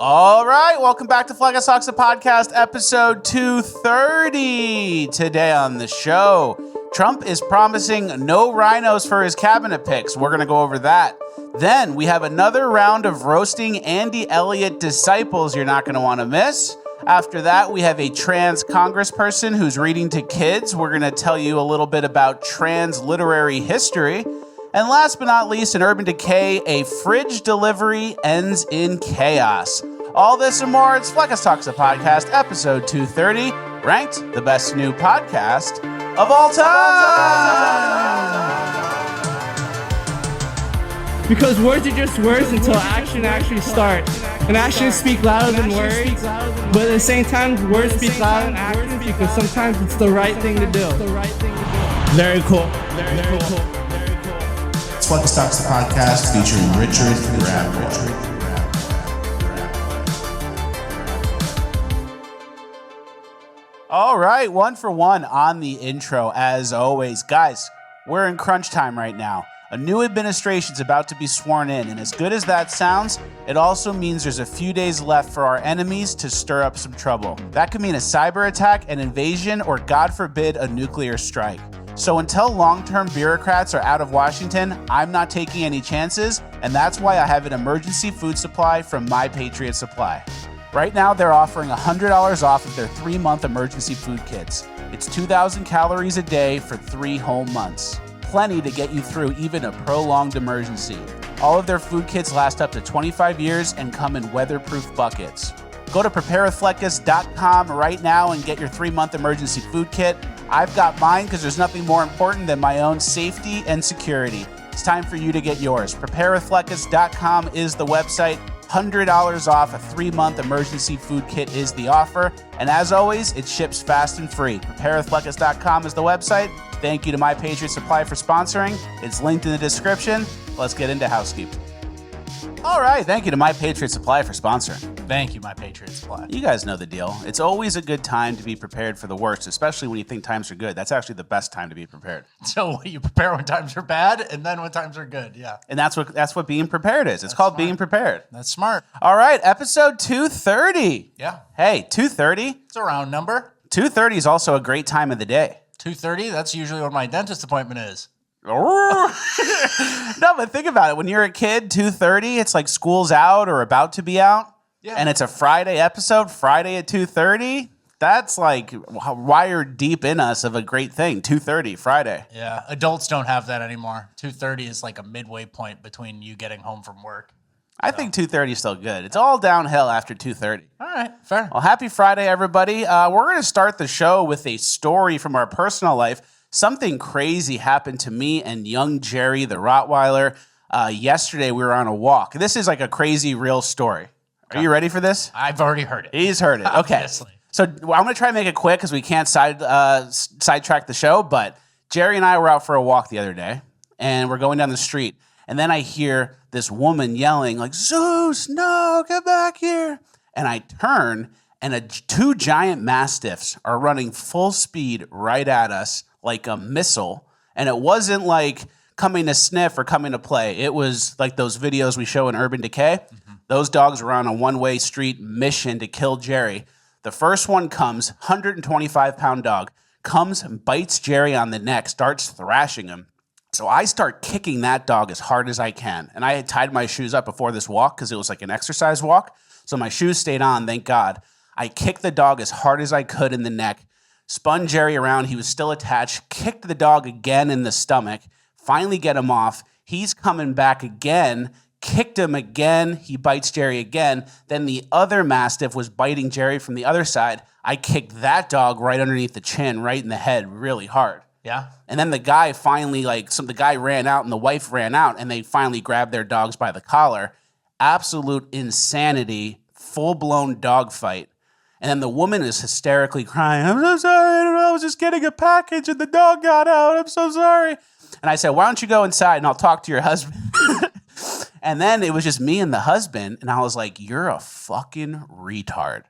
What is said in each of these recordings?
All right, welcome back to Flag Talks, the podcast, episode 230. Today on the show, Trump is promising no rhinos for his cabinet picks. We're going to go over that. Then we have another round of roasting Andy Elliott disciples you're not going to want to miss. After that, we have a trans congressperson who's reading to kids. We're going to tell you a little bit about trans literary history. And last but not least, in Urban Decay, a fridge delivery ends in chaos. All this and more, it's Fleckus Talks, the podcast, episode 230, ranked the best new podcast of all time. Because words are just words until action actually starts. And actions speak louder than words. But at the same time, words speak louder than actions because sometimes it's the right thing to do. Very cool. Very cool. It's Fleckus Talks, the podcast, featuring Richard Grab. All right, 1 for 1 on the intro, as always. Guys, we're in crunch time right now. A new administration's about to be sworn in, and as good as that sounds, it also means there's a few days left for our enemies to stir up some trouble. That could mean a cyber attack, an invasion, or God forbid, a nuclear strike. So until long-term bureaucrats are out of Washington, I'm not taking any chances, and that's why I have an emergency food supply from My Patriot Supply. Right now, they're offering $100 off of their 3-month emergency food kits. It's 2,000 calories a day for 3 whole months. Plenty to get you through even a prolonged emergency. All of their food kits last up to 25 years and come in weatherproof buckets. Go to preparewithfleckus.com right now and get your 3-month emergency food kit. I've got mine because there's nothing more important than my own safety and security. It's time for you to get yours. Preparewithfleckus.com is the website. $100 off a 3-month emergency food kit is the offer. And as always, it ships fast and free. Preparewithfleckus.com is the website. Thank you to My Patriot Supply for sponsoring. It's linked in the description. Let's get into housekeeping. All right, thank you to My Patriot Supply for sponsoring. Thank you, My Patriot Supply. You guys know the deal. It's always a good time to be prepared for the worst, especially when you think times are good. That's actually the best time to be prepared. So you prepare when times are bad, and then when times are good, yeah. And that's what being prepared is. It's called smart. Being prepared. That's smart. All right, episode 230. Yeah. Hey, 230. It's a round number. 230 is also a great time of the day. 2:30, that's usually when my dentist appointment is. No, but think about it. When you're a kid, 2:30, it's like school's out or about to be out. Yeah. And it's a Friday episode, Friday at 2:30. That's like wired deep in us of a great thing. 2:30, Friday. Yeah, adults don't have that anymore. 2:30 is like a midway point between you getting home from work. I think 2:30 is still good. It's all downhill after 2:30. All right, fair. Well, happy Friday, everybody. We're going to start the show with a story from our personal life. Something crazy happened to me and young Jerry, the Rottweiler. Yesterday, we were on a walk. This is like a crazy real story. Are you ready for this? I've already heard it. He's heard it. Okay. Obviously. So I'm going to try and make it quick because we can't sidetrack the show. But Jerry and I were out for a walk the other day, and we're going down the street. And then I hear this woman yelling like, "Zeus, no, get back here." And I turn, and 2 giant mastiffs are running full speed right at us like a missile. And it wasn't like coming to sniff or coming to play. It was like those videos we show in Urban Decay. Mm-hmm. Those dogs were on a one-way street mission to kill Jerry. The first one comes, 125-pound dog, comes and bites Jerry on the neck, starts thrashing him. So I start kicking that dog as hard as I can. And I had tied my shoes up before this walk because it was like an exercise walk. So my shoes stayed on, thank God. I kicked the dog as hard as I could in the neck, spun Jerry around. He was still attached, kicked the dog again in the stomach, finally get him off. He's coming back again, kicked him again. He bites Jerry again. Then the other mastiff was biting Jerry from the other side. I kicked that dog right underneath the chin, right in the head, really hard. Yeah. And then the guy finally, the guy ran out and the wife ran out and they finally grabbed their dogs by the collar. Absolute insanity, full-blown dog fight. And then the woman is hysterically crying, "I'm so sorry, I was just getting a package and the dog got out. I'm so sorry." And I said, "Why don't you go inside and I'll talk to your husband?" And then it was just me and the husband. And I was like, "You're a fucking retard."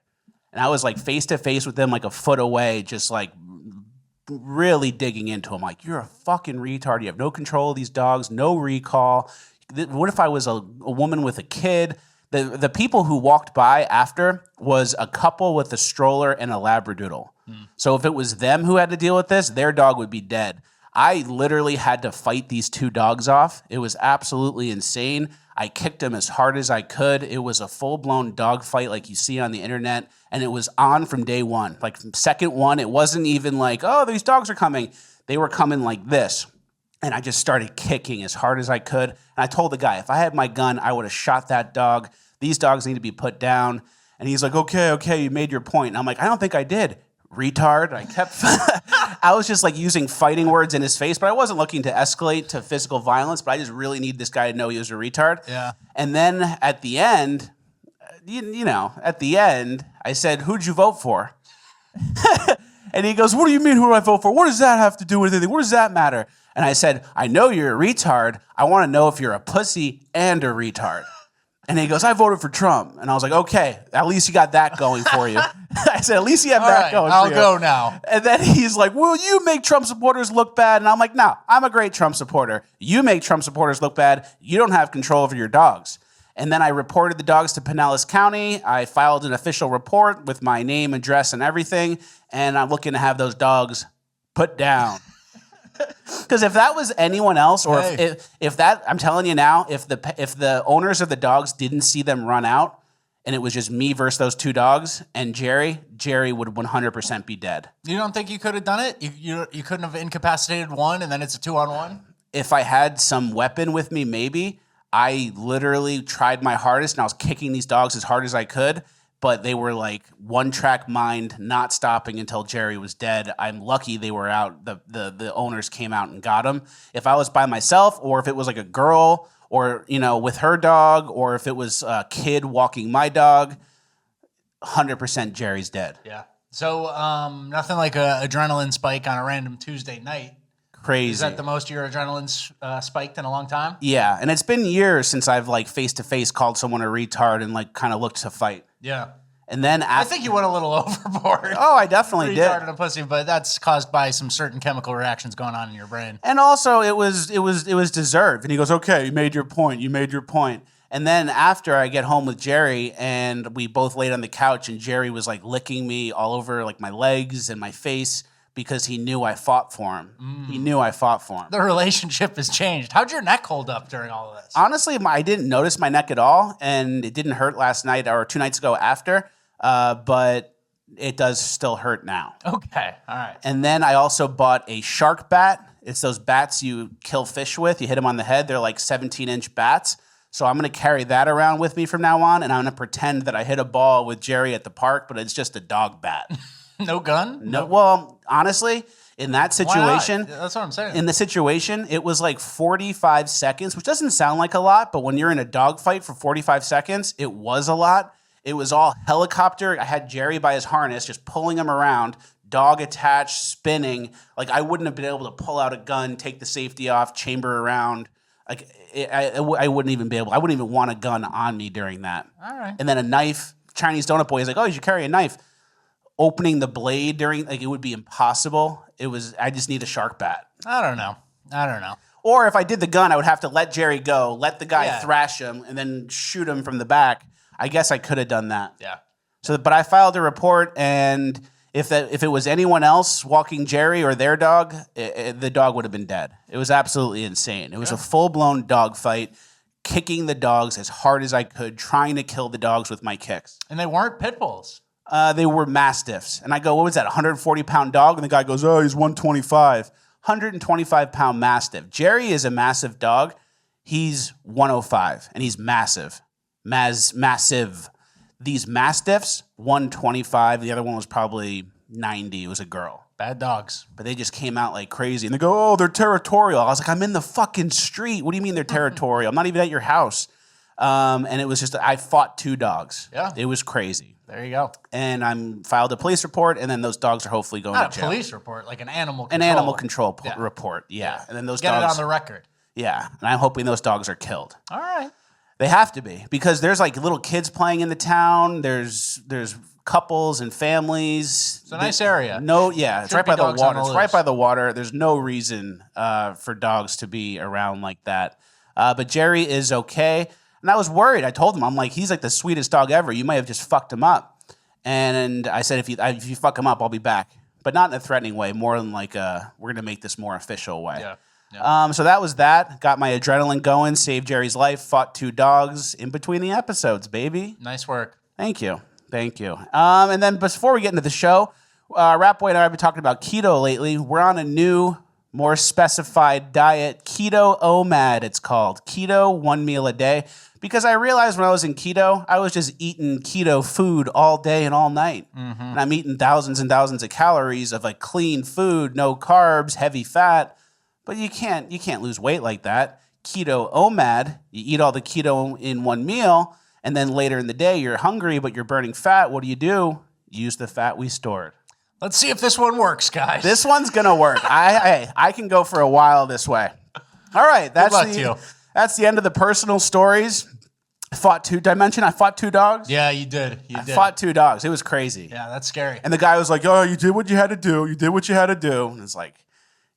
And I was like face to face with him, like a foot away, just like really digging into him. Like, "You're a fucking retard. You have no control of these dogs, no recall. What if I was a woman with a kid? The people who walked by after was a couple with a stroller and a Labradoodle. So if it was them who had to deal with this, their dog would be dead. I literally had to fight these two dogs off. It was absolutely insane. I kicked them as hard as I could. It was a full-blown dog fight like you see on the internet, and it was on from day one. Like from second one, it wasn't even like, oh, these dogs are coming. They were coming like this. And I just started kicking as hard as I could. And I told the guy, if I had my gun, I would have shot that dog. These dogs need to be put down. And he's like, okay, you made your point. And I'm like, I don't think I did. Retard. I kept, I was just like using fighting words in his face, but I wasn't looking to escalate to physical violence, but I just really need this guy to know he was a retard. Yeah. And then at the end, at the end, I said, who'd you vote for? And he goes, what do you mean, who do I vote for? What does that have to do with anything? What does that matter? And I said, I know you're a retard. I want to know if you're a pussy and a retard. And he goes, I voted for Trump. And I was like, okay, at least you got that going for you. I said, at least you have that going for you. I'll go now. And then he's like, will you make Trump supporters look bad? And I'm like, no, I'm a great Trump supporter. You make Trump supporters look bad. You don't have control over your dogs. And then I reported the dogs to Pinellas County. I filed an official report with my name, address, and everything. And I'm looking to have those dogs put down. Because if that was anyone else, or if that, I'm telling you now, if the owners of the dogs didn't see them run out, and it was just me versus those two dogs and Jerry would 100% be dead. You don't think you could have done it? You couldn't have incapacitated one, and then it's a 2-on-1? If I had some weapon with me, maybe. I literally tried my hardest, and I was kicking these dogs as hard as I could. But they were like one-track mind, not stopping until Jerry was dead. I'm lucky they were out. The owners came out and got him. If I was by myself, or if it was like a girl, or with her dog, or if it was a kid walking my dog, 100% Jerry's dead. Yeah. So nothing like an adrenaline spike on a random Tuesday night. Crazy. Is that the most your adrenaline spiked in a long time? Yeah, and it's been years since I've like face-to-face called someone a retard and like kind of looked to fight. Yeah. And then I think you went a little overboard. Oh, I definitely did. Retard and a pussy, but that's caused by some certain chemical reactions going on in your brain. And also, it was deserved. And he goes, "Okay, you made your point. You made your point." And then after I get home with Jerry, and we both laid on the couch, and Jerry was like licking me all over like my legs and my face because he knew I fought for him. He knew I fought for him. The relationship has changed. How'd your neck hold up during all of this? Honestly, I didn't notice my neck at all, and it didn't hurt last night or 2 nights ago after. But it does still hurt now. Okay, all right. And then I also bought a shark bat. It's those bats you kill fish with. You hit them on the head. They're like 17-inch bats. So I'm going to carry that around with me from now on, and I'm going to pretend that I hit a ball with Jerry at the park, but it's just a dog bat. No gun? No. Well, honestly, in that situation, that's what I'm saying. In the situation, it was like 45 seconds, which doesn't sound like a lot, but when you're in a dog fight for 45 seconds, it was a lot. It was all helicopter. I had Jerry by his harness, just pulling him around, dog attached, spinning. Like I wouldn't have been able to pull out a gun, take the safety off, chamber around. Like I wouldn't even be able. I wouldn't even want a gun on me during that. All right. And then a knife. Chinese donut boy is like, oh, you should carry a knife. Opening the blade during it would be impossible. I just need a shark bat. I don't know. Or if I did the gun, I would have to let Jerry go, let the guy thrash him, and then shoot him from the back. I guess I could have done that. Yeah. So, but I filed a report, and if it was anyone else walking Jerry or their dog, the dog would have been dead. It was absolutely insane. It was a full-blown dog fight, kicking the dogs as hard as I could, trying to kill the dogs with my kicks. And they weren't pit bulls. They were mastiffs. And I go, what was that, 140-pound dog? And the guy goes, oh, he's 125. 125-pound mastiff. Jerry is a massive dog. He's 105, and he's massive. Massive. These mastiffs, 125. The other one was probably 90. It was a girl. Bad dogs. But they just came out like crazy. And they go, oh, they're territorial. I was like, I'm in the fucking street. What do you mean they're territorial? I'm not even at your house. And it was just, I fought 2 dogs. Yeah. It was crazy. There you go. And I'm filed a police report, and then those dogs are hopefully going Not to jail. A police report, like an animal control. An animal control report, yeah. And then those Get dogs. Get it on the record. Yeah. And I'm hoping those dogs are killed. All right. They have to be, because there's like little kids playing in the town. There's couples and families. It's a nice area. It's right by the water. It's right by the water. There's no reason for dogs to be around like that. But Jerry is okay. And I was worried. I told him, I'm like, he's like the sweetest dog ever. You might have just fucked him up. And I said, if you fuck him up, I'll be back. But not in a threatening way, more than like we're going to make this more official way. Yeah. So that was that. Got my adrenaline going, saved Jerry's life, fought 2 dogs in between the episodes, baby. Nice work. Thank you. And then before we get into the show, Rat Boy and I have been talking about keto lately. We're on a new, more specified diet, Keto OMAD it's called. Keto, 1 meal a day. Because I realized when I was in keto, I was just eating keto food all day and all night. And I'm eating thousands and thousands of calories of like clean food, no carbs, heavy fat. But you can't lose weight like that. Keto OMAD, you eat all the keto in 1 meal, and then later in the day you're hungry, but you're burning fat. What do? Use the fat we stored. Let's see if this one works, guys. This one's gonna work. I can go for a while this way. All right, that's the end of the personal stories. Did I mention I fought 2 dogs? Yeah, you did. I fought 2 dogs. It was crazy. Yeah, that's scary. And the guy was like, "Oh, you did what you had to do. You did what you had to do." And it's like,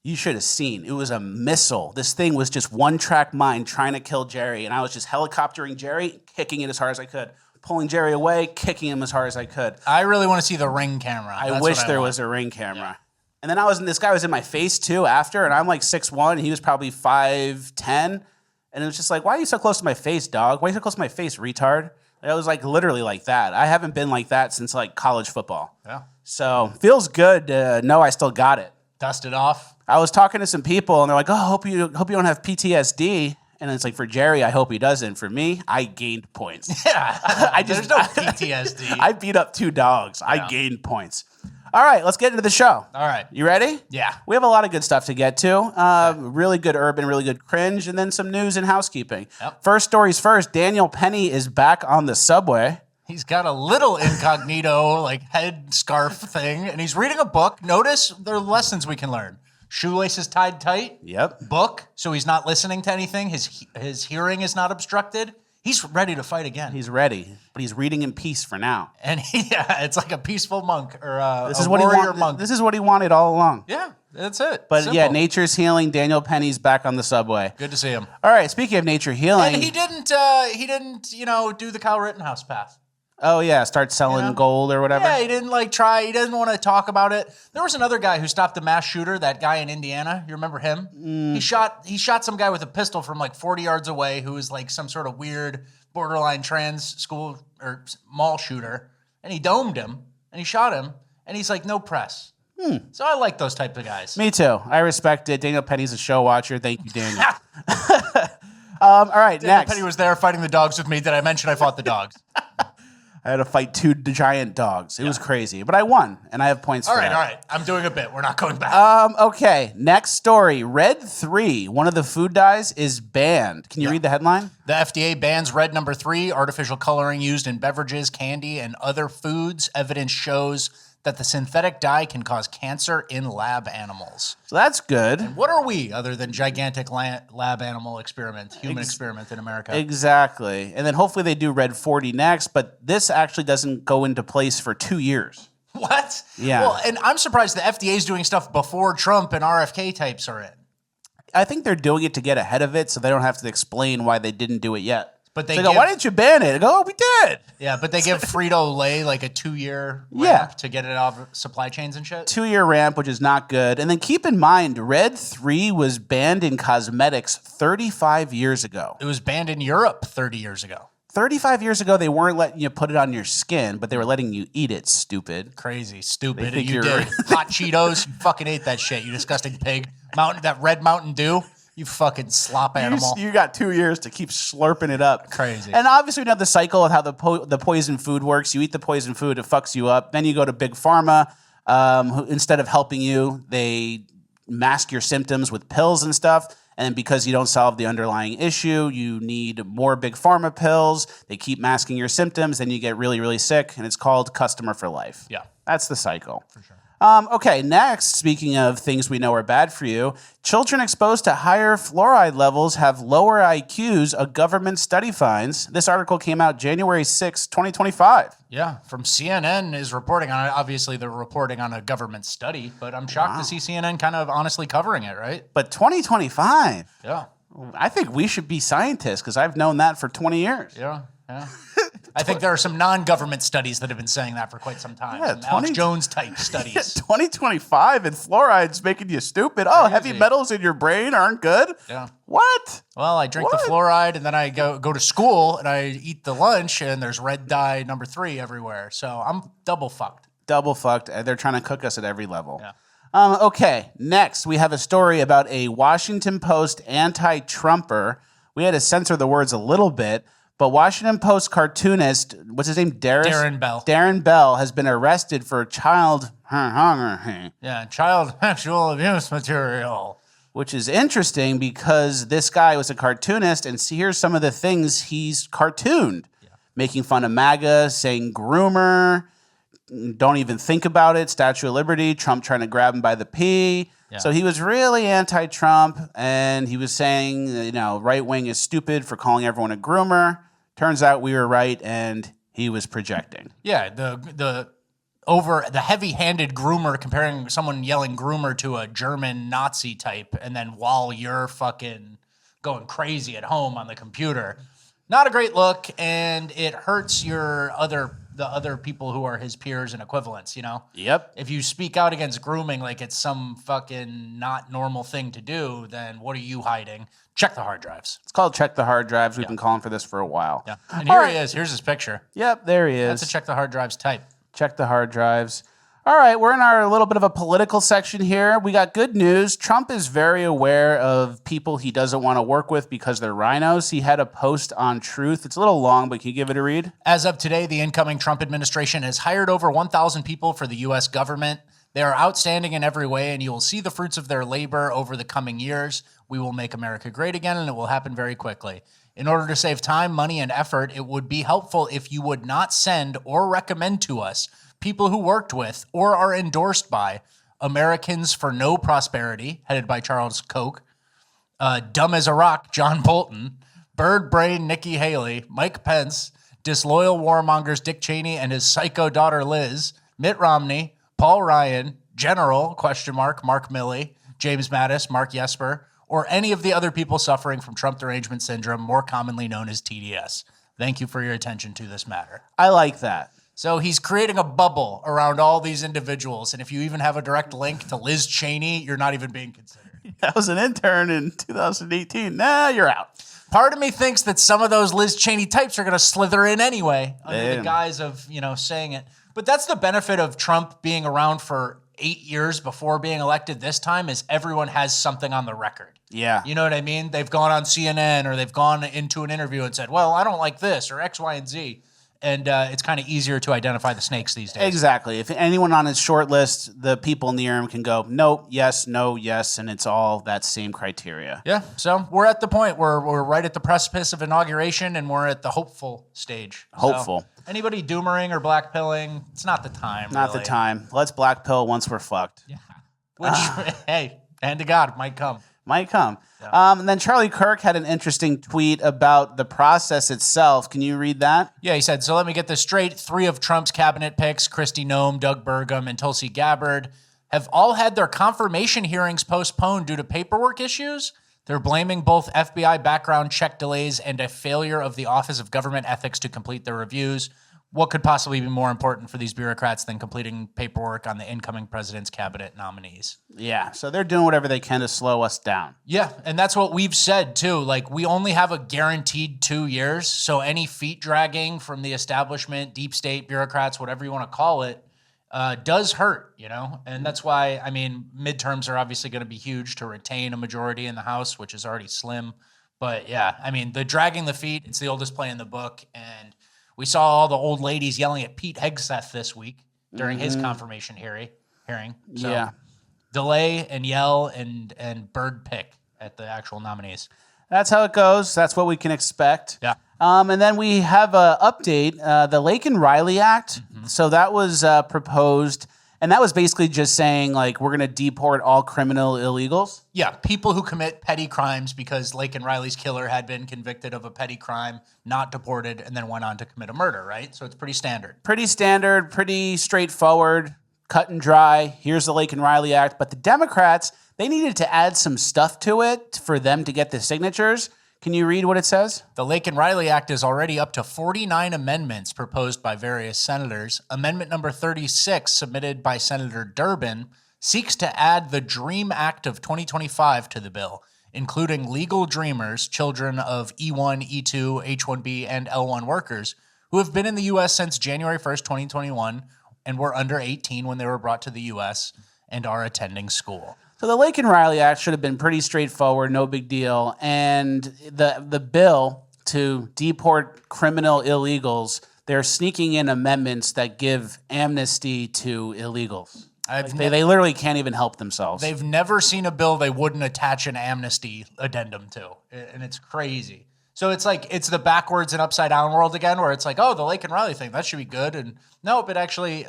you should have seen. It was a missile. This thing was just one-track mind trying to kill Jerry. And I was just helicoptering Jerry, kicking it as hard as I could, pulling Jerry away, kicking him as hard as I could. I really want to see the ring camera. I wish there was a ring camera. Yeah. And then this guy was in my face too after, and I'm like 6'1", and he was probably 5'10". And it was just like, why are you so close to my face, dog? Why are you so close to my face, retard? It was like literally like that. I haven't been like that since like college football. Yeah. So feels good to know I still got it. Dust it off. I was talking to some people, and they're like, "Oh, hope you don't have PTSD." And it's like, for Jerry, I hope he doesn't. For me, I gained points. Yeah, there's no PTSD. I beat up 2 dogs. Yeah. I gained points. All right, let's get into the show. All right. You ready? Yeah. We have a lot of good stuff to get to. Really good urban, really good cringe, and then some news and housekeeping. Yep. First stories first. Daniel Penny is back on the subway. He's got a little incognito, like head scarf thing, and he's reading a book. Notice there are lessons we can learn. Shoelaces tied tight. Yep. Book, so he's not listening to anything. His hearing is not obstructed. He's ready to fight again. He's ready, but he's reading in peace for now. And it's like a peaceful monk or a warrior monk. This is what he wanted all along. Yeah, that's it. But Simple. yeah, nature's healing. Daniel Penny's back on the subway. Good to see him. All right, speaking of nature healing, and he didn't, do the Kyle Rittenhouse path. Oh yeah, start selling gold or whatever. Yeah, he didn't try. He doesn't want to talk about it. There was another guy who stopped a mass shooter. That guy in Indiana. You remember him? He shot some guy with a pistol from like 40 yards away, who was like some sort of weird borderline trans school or mall shooter, and he domed him and he shot him, and he's like, no press. So I like those type of guys. Me too. I respect it. Daniel Penny's a show watcher. Thank you, Daniel. All right, Daniel next. Penny was there fighting the dogs with me. Did I mention I fought the dogs? I had to fight 2 giant dogs. It was crazy, but I won, and I have points for that. All right. I'm doing a bit. We're not going back. Okay, next story. Red 3, one of the food dyes, is banned. Can you read the headline? The FDA bans red number 3, artificial coloring used in beverages, candy, and other foods. Evidence shows that the synthetic dye can cause cancer in lab animals. So that's good. And what are we other than gigantic lab animal experiment, human experiment in America? Exactly. And then hopefully they do Red 40 next, but this actually doesn't go into place for 2 years. What? Yeah. Well, and I'm surprised the FDA is doing stuff before Trump and RFK types are in. I think they're doing it to get ahead of it so they don't have to explain why they didn't do it yet. But they go, why didn't you ban it? I go, oh, we did. Yeah, but they give Frito-Lay like a 2-year ramp to get it off supply chains and shit. 2-year ramp, which is not good. And then keep in mind, Red 3 was banned in cosmetics 35 years ago. It was banned in Europe 30 years ago. 35 years ago, they weren't letting you put it on your skin, but they were letting you eat it, stupid. Crazy, stupid. think You you're- did. Hot Cheetos, you fucking ate that shit, you disgusting pig. That red Mountain Dew. You fucking slop animal. You got 2 years to keep slurping it up. Crazy. And obviously, we know the cycle of how the poison food works. You eat the poison food, it fucks you up. Then you go to Big Pharma. Who, instead of helping you, they mask your symptoms with pills and stuff. And because you don't solve the underlying issue, you need more Big Pharma pills. They keep masking your symptoms. Then you get really, really sick. And it's called customer for life. Yeah. That's the cycle. For sure. Okay, next, speaking of things we know are bad for you, children exposed to higher fluoride levels have lower IQs, a government study finds. This article came out January 6, 2025. Yeah, from CNN is reporting on it. Obviously, they're reporting on a government study, but I'm shocked to see CNN kind of honestly covering it, right? But 2025? Yeah. I think we should be scientists because I've known that for 20 years. Yeah. I think there are some non-government studies that have been saying that for quite some time. Yeah, Some Alex Jones type studies. 2025 and fluoride's making you stupid. Oh, heavy metals in your brain aren't good? Yeah. What? Well, I drink the fluoride and then I go to school and I eat the lunch and there's red dye number 3 everywhere. So I'm double fucked. Double fucked. They're trying to cook us at every level. Yeah. Okay, next we have a story about a Washington Post anti-Trumper. We had to censor the words a little bit, but Washington Post cartoonist, what's his name? Darren Bell. Darren Bell has been arrested for child sexual abuse material. Which is interesting because this guy was a cartoonist, and here's some of the things he's cartooned. Yeah. Making fun of MAGA, saying groomer, don't even think about it, Statue of Liberty, Trump trying to grab him by the pee. Yeah. So he was really anti-Trump, and he was saying, right wing is stupid for calling everyone a groomer. Turns out we were right, and he was projecting. Yeah, the heavy-handed groomer, comparing someone yelling groomer to a German Nazi type, and then while you're fucking going crazy at home on the computer. Not a great look, and it hurts the other people who are his peers and equivalents, Yep. If you speak out against grooming like it's some fucking not normal thing to do, then what are you hiding? Check the hard drives. It's called Check the Hard Drives. We've been calling for this for a while. Yeah. And here he is. Here's his picture. Yep, there he is. That's a Check the Hard Drives type. Check the hard drives. All right, we're in our little bit of a political section here. We got good news. Trump is very aware of people he doesn't want to work with because they're rhinos. He had a post on Truth. It's a little long, but can you give it a read? As of today, the incoming Trump administration has hired over 1,000 people for the U.S. government. They are outstanding in every way, and you will see the fruits of their labor over the coming years. We will make America great again, and it will happen very quickly. In order to save time, money, and effort, it would be helpful if you would not send or recommend to us people who worked with or are endorsed by Americans for No Prosperity, headed by Charles Koch, Dumb as a Rock, John Bolton, Bird Brain, Nikki Haley, Mike Pence, disloyal warmongers Dick Cheney and his psycho daughter Liz, Mitt Romney, Paul Ryan, General, Mark Milley, James Mattis, Mark Jesper, or any of the other people suffering from Trump derangement syndrome, more commonly known as TDS. Thank you for your attention to this matter. I like that. So he's creating a bubble around all these individuals, and if you even have a direct link to Liz Cheney, you're not even being considered. I was an intern in 2018. Nah, you're out. Part of me thinks that some of those Liz Cheney types are going to slither in anyway under the guise of, saying it. But that's the benefit of Trump being around for 8 years before being elected this time is everyone has something on the record. Yeah. You know what I mean? They've gone on CNN or they've gone into an interview and said, well, I don't like this or X, Y, and Z. And it's kind of easier to identify the snakes these days. Exactly. If anyone on his short list, the people near him can go, no, yes, and it's all that same criteria. Yeah. So we're at the point where we're right at the precipice of inauguration and we're at the hopeful stage. Hopeful. So anybody doomering or blackpilling, it's not the time. Not the time. Let's blackpill once we're fucked. Yeah. Which, hey, hand to God, might come. Might come. Yeah. And then Charlie Kirk had an interesting tweet about the process itself. Can you read that? Yeah, he said, so let me get this straight. 3 of Trump's cabinet picks, Kristi Noem, Doug Burgum, and Tulsi Gabbard, have all had their confirmation hearings postponed due to paperwork issues. They're blaming both FBI background check delays and a failure of the Office of Government Ethics to complete their reviews. What could possibly be more important for these bureaucrats than completing paperwork on the incoming president's cabinet nominees? Yeah, so they're doing whatever they can to slow us down. Yeah, and that's what we've said too. Like, we only have a guaranteed 2 years, so any feet dragging from the establishment, deep state, bureaucrats, whatever you want to call it, does hurt, And that's why, midterms are obviously going to be huge to retain a majority in the House, which is already slim. But yeah, the dragging the feet, it's the oldest play in the book, and we saw all the old ladies yelling at Pete Hegseth this week during his confirmation hearing. So yeah. Delay and yell and bird pick at the actual nominees. That's how it goes. That's what we can expect. Yeah. And then we have an update, the Laken Riley Act. Mm-hmm. So that was proposed. And that was basically just saying, like, we're going to deport all criminal illegals. Yeah, people who commit petty crimes because Laken Riley's killer had been convicted of a petty crime, not deported, and then went on to commit a murder, right? So it's pretty standard. Pretty standard, pretty straightforward. cut and dry. Here's the Lake and Riley Act. But the Democrats, they needed to add some stuff to it for them to get the signatures. Can you read what it says? The Lake and Riley Act is already up to 49 amendments proposed by various senators. Amendment number 36, submitted by Senator Durbin, seeks to add the DREAM Act of 2025 to the bill, including legal dreamers, children of E1, E2, H1B, and L1 workers who have been in the U.S. since January 1st, 2021, and were under 18 when they were brought to the U.S. and are attending school. So the Lake and Riley Act should have been pretty straightforward, no big deal. And the bill to deport criminal illegals, they're sneaking in amendments that give amnesty to illegals. They literally can't even help themselves. They've never seen a bill they wouldn't attach an amnesty addendum to, and it's crazy. So it's like it's the backwards and upside down world again, where it's like, oh, the Lake and Riley thing, that should be good. And nope, it actually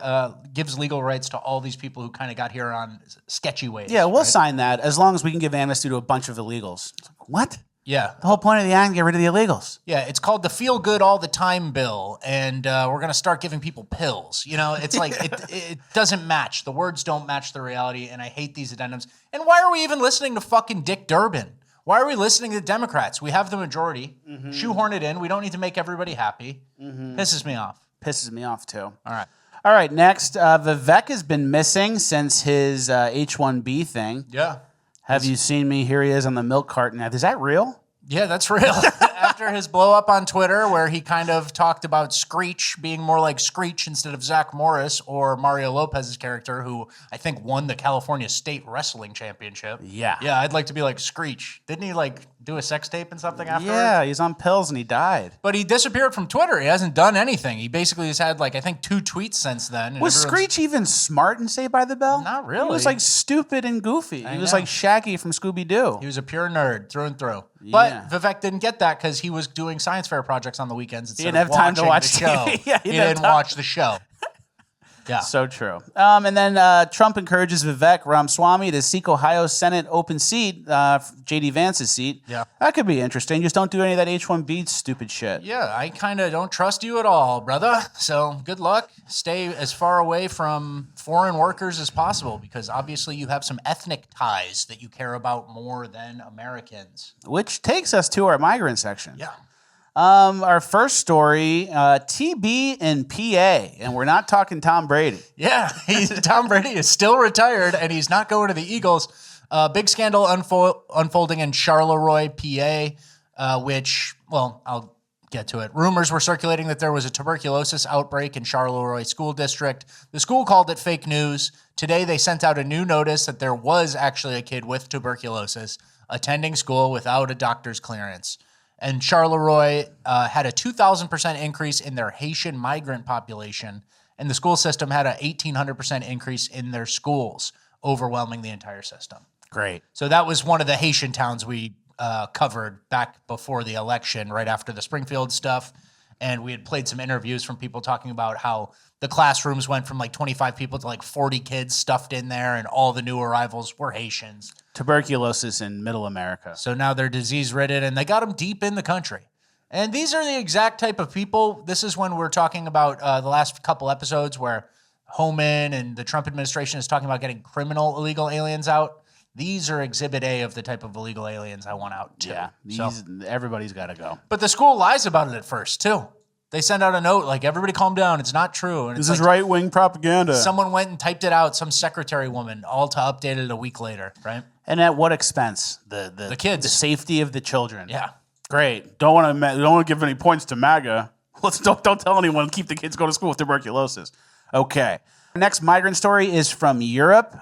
gives legal rights to all these people who kind of got here on sketchy ways. Yeah, we'll sign that as long as we can give amnesty to a bunch of illegals. What? Yeah. The whole point of the act is get rid of the illegals. Yeah, it's called the Feel Good All the Time bill, and we're going to start giving people pills. You know, it's like it doesn't match. The words don't match the reality, and I hate these addendums. And why are we even listening to fucking Dick Durbin? Why are we listening to the Democrats? We have the majority. Shoehorn it in. We don't need to make everybody happy. Pisses me off. Pisses me off, too. All right, next. Vivek has been missing since his H-1B thing. Yeah. Have you seen me? Here he is on the milk carton. Is that real? Yeah, that's real. After his blow up on Twitter, where he kind of talked about Screech being more like Screech instead of Zach Morris or Mario Lopez's character, who I think won the California State Wrestling Championship. Yeah. Yeah, I'd like to be like Screech. Didn't he like do a sex tape and something afterwards? Yeah, he's on pills and he died. But he disappeared from Twitter. He hasn't done anything. He basically has had like, I think 2 tweets since then. Was Screech even smart in Saved by the Bell? Not really. He was like stupid and goofy. He was like Shaggy from Scooby-Doo. He was a pure nerd through and through. But Vivek didn't get that because he was doing science fair projects on the weekends. He didn't have time to watch the show. Yeah, he didn't watch the show. Yeah. So true. And then Trump encourages Vivek Ramaswamy to seek Ohio Senate open seat, J.D. Vance's seat. Yeah. That could be interesting. Just don't do any of that H-1B stupid shit. Yeah, I kind of don't trust you at all, brother. So good luck. Stay as far away from foreign workers as possible because obviously you have some ethnic ties that you care about more than Americans. Which takes us to our migrant section. Yeah. Our first story, TB in PA, and we're not talking Tom Brady. Yeah, Tom Brady is still retired, and he's not going to the Eagles. Big scandal unfolding in Charleroi, PA, which, well, I'll get to it. Rumors were circulating that there was a tuberculosis outbreak in Charleroi School District. The school called it fake news. Today, they sent out a new notice that there was actually a kid with tuberculosis attending school without a doctor's clearance. And Charleroi had a 2,000% increase in their Haitian migrant population, and the school system had a 1,800% increase in their schools, overwhelming the entire system. Great. So that was one of the Haitian towns we covered back before the election, right after the Springfield stuff. And we had played some interviews from people talking about how the classrooms went from like 25 people to like 40 kids stuffed in there, and all the new arrivals were Haitians. Tuberculosis in Middle America. So now they're disease-ridden, and they got them deep in the country. And these are the exact type of people. This is when we're talking about the last couple episodes where Homan and the Trump administration is talking about getting criminal illegal aliens out. These are Exhibit A of the type of illegal aliens I want out too. Yeah, everybody's got to go. But the school lies about it at first too. They send out a note like, everybody calm down, it's not true. And this is right-wing propaganda. Someone went and typed it out, some secretary woman, all to update it a week later, right? And at what expense? The kids. The safety of the children. Yeah. Great. Don't want to give any points to MAGA. Don't tell anyone to keep the kids go to school with tuberculosis. Okay. Next migrant story is from Europe.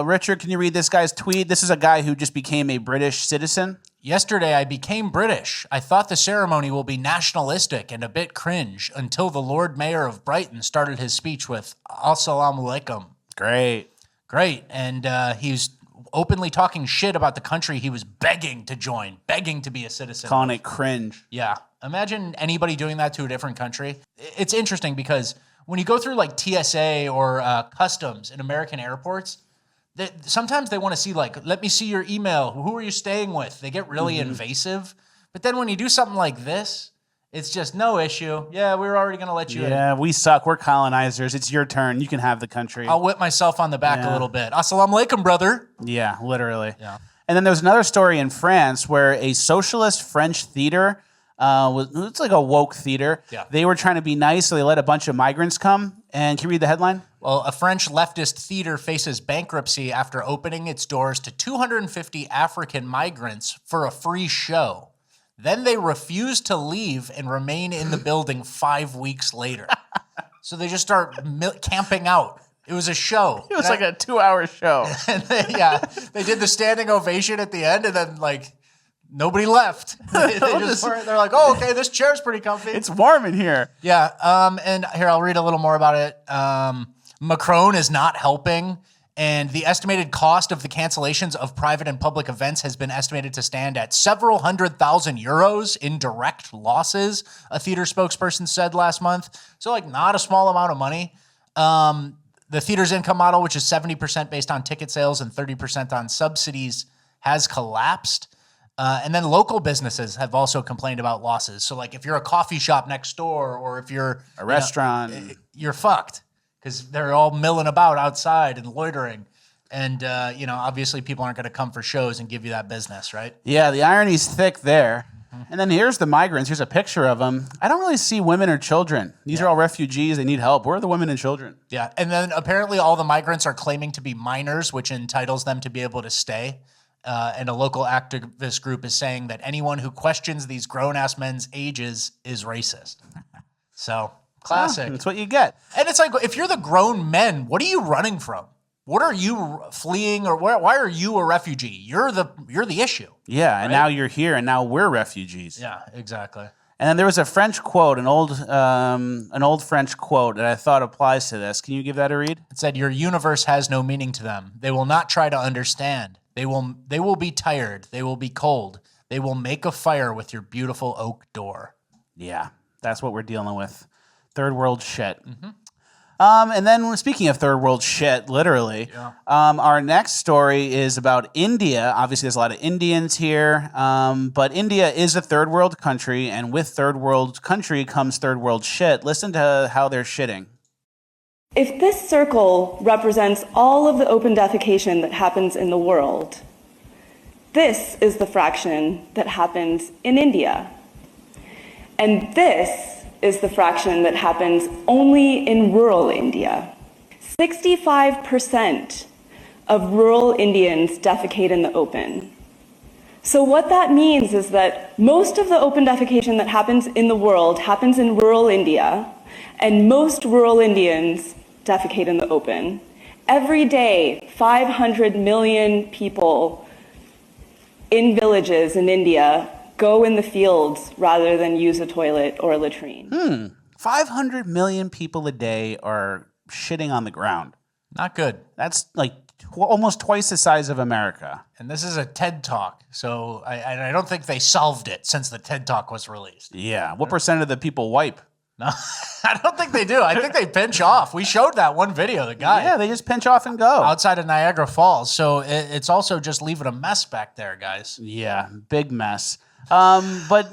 Richard, can you read this guy's tweet? This is a guy who just became a British citizen. Yesterday, I became British. I thought the ceremony will be nationalistic and a bit cringe until the Lord Mayor of Brighton started his speech with Assalamu alaikum. Great. And he's openly talking shit about the country he was begging to join, begging to be a citizen. Calling it cringe. Yeah. Imagine anybody doing that to a different country. It's interesting because when you go through like TSA or customs in American airports, sometimes they want to see like, let me see your email. Who are you staying with? They get really invasive. But then when you do something like this, It's just no issue. Yeah, we were already going to let you in. Yeah, we suck. We're colonizers. It's your turn. You can have the country. I'll whip myself on the back a little bit. Assalamu alaikum, brother. Yeah, literally. Yeah. And then there was another story in France where a socialist French theater, it's like a woke theater. Yeah. They were trying to be nice, so they let a bunch of migrants come. And can you read the headline? Well, a French leftist theater faces bankruptcy after opening its doors to 250 African migrants for a free show. Then they refused to leave and remain in the building 5 weeks later. So they just start camping out. It was a show. It was like a 2-hour show. And they did the standing ovation at the end, and then like nobody left. They're like, oh, okay, this chair's pretty comfy. It's warm in here. Yeah. And here, I'll read a little more about it. Macron is not helping. And the estimated cost of the cancellations of private and public events has been estimated to stand at several €100,000 in direct losses, a theater spokesperson said last month. So, like, not a small amount of money. The theater's income model, which is 70% based on ticket sales and 30% on subsidies, has collapsed. And then local businesses have also complained about losses. So, like, if you're a coffee shop next door or if you're a restaurant, you're fucked. Because they're all milling about outside and loitering. And, obviously people aren't going to come for shows and give you that business, right? Yeah, the irony's thick there. And then here's the migrants. Here's a picture of them. I don't really see women or children. These are all refugees. They need help. Where are the women and children? Yeah, and then apparently all the migrants are claiming to be minors, which entitles them to be able to stay. And a local activist group is saying that anyone who questions these grown-ass men's ages is racist. So... classic. That's what you get. And it's like, if you're the grown men, what are you running from? What are you fleeing, or why are you a refugee? You're the issue. Yeah, right? And now you're here, and now we're refugees. Yeah, exactly. And then there was a French quote, an old French quote that I thought applies to this. Can you give that a read? It said, "Your universe has no meaning to them. They will not try to understand. They will be tired. They will be cold. They will make a fire with your beautiful oak door." Yeah, that's what we're dealing with. Third world shit. Mm-hmm. And then speaking of third world shit, literally, our next story is about India. Obviously, there's a lot of Indians here, but India is a third world country, and with third world country comes third world shit. Listen to how they're shitting. If this circle represents all of the open defecation that happens in the world, this is the fraction that happens in India. And this is the fraction that happens only in rural India. 65% of rural Indians defecate in the open. So what that means is that most of the open defecation that happens in the world happens in rural India, and most rural Indians defecate in the open. Every day, 500 million people in villages in India go in the fields rather than use a toilet or a latrine. 500 million people a day are shitting on the ground. Not good. That's like almost twice the size of America. And this is a TED Talk, so I don't think they solved it since the TED Talk was released. Yeah. What percent of the people wipe? No, I don't think they do. I think they pinch off. We showed that one video, the guy. Yeah, they just pinch off and go. Outside of Niagara Falls. So it's also just leaving a mess back there, guys. Yeah, big mess. But,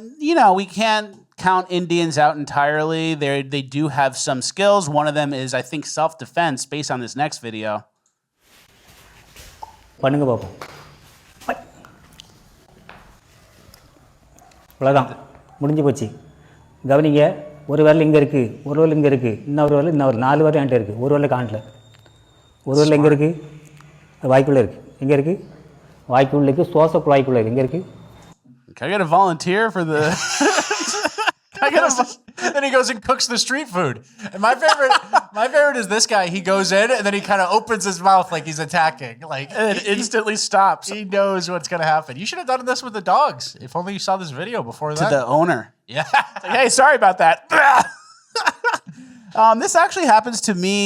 we can't count Indians out entirely. They do have some skills. One of them is, I think, self-defense based on this next video. பண்ணுங்க பாப்போம் அவ்வளோதான் முடிஞ்சு போச்சு கவனிங்க ஒரு விரல் இங்கே இருக்குது ஒரு விரல் இங்கே இருக்குது இன்னொரு விரல் இன்னொரு 4 விரல் என்கிட்ட இருக்குது ஒரு விரல் காணல ஒரு விரல் எங்கே இருக்குது வாய்க்குள்ளே இருக்குது எங்கே இருக்குது வாய்க்குள்ளே இருக்குது சுவாச குழாய்க்குள்ளே இருக்குது எங்கே இருக்குது Can I get a volunteer for the... Then he goes and cooks the street food. And my favorite is this guy. He goes in and then he kind of opens his mouth like he's attacking. Like, and it instantly stops. He knows what's going to happen. You should have done this with the dogs. If only you saw this video before that. To the owner. Yeah. Like, hey, sorry about that. This actually happens to me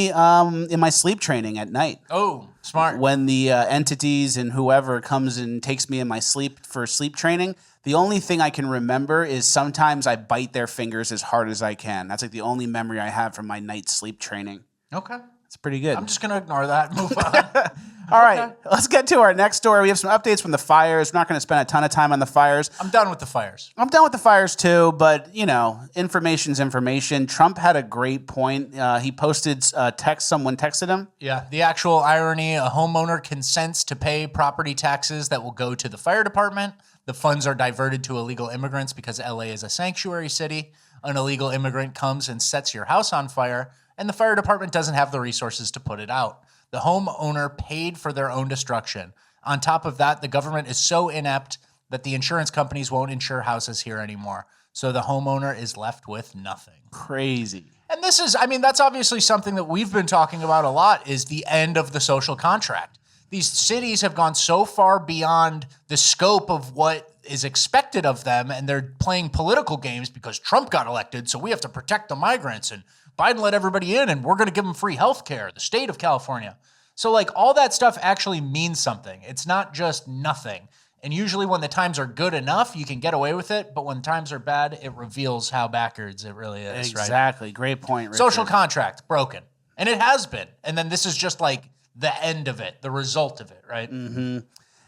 in my sleep training at night. Oh, smart. When the entities and whoever comes and takes me in my sleep for sleep training, the only thing I can remember is sometimes I bite their fingers as hard as I can. That's like the only memory I have from my night sleep training. Okay. It's pretty good. I'm just going to ignore that and move on. All right, let's get to our next story. We have some updates from the fires. We're not going to spend a ton of time on the fires. I'm done with the fires. I'm done with the fires too, but you know, information's information. Trump had a great point. He posted someone texted him. Yeah, the actual irony, a homeowner consents to pay property taxes that will go to the fire department. The funds are diverted to illegal immigrants because LA is a sanctuary city. An illegal immigrant comes and sets your house on fire, and the fire department doesn't have the resources to put it out. The homeowner paid for their own destruction. On top of that, the government is so inept that the insurance companies won't insure houses here anymore. So the homeowner is left with nothing. Crazy. And this is, I mean, that's obviously something that we've been talking about a lot, is the end of the social contract. These cities have gone so far beyond the scope of what is expected of them, and they're playing political games because Trump got elected, so we have to protect the migrants, and Biden let everybody in, and we're going to give them free health care, the state of California. So, like, all that stuff actually means something. It's not just nothing. And usually when the times are good enough, you can get away with it, but when times are bad, it reveals how backwards it really is, Exactly. right? Great point, Richard. Social contract, broken. And it has been. And then this is just, like, the end of it, the result of it, right? Mm-hmm.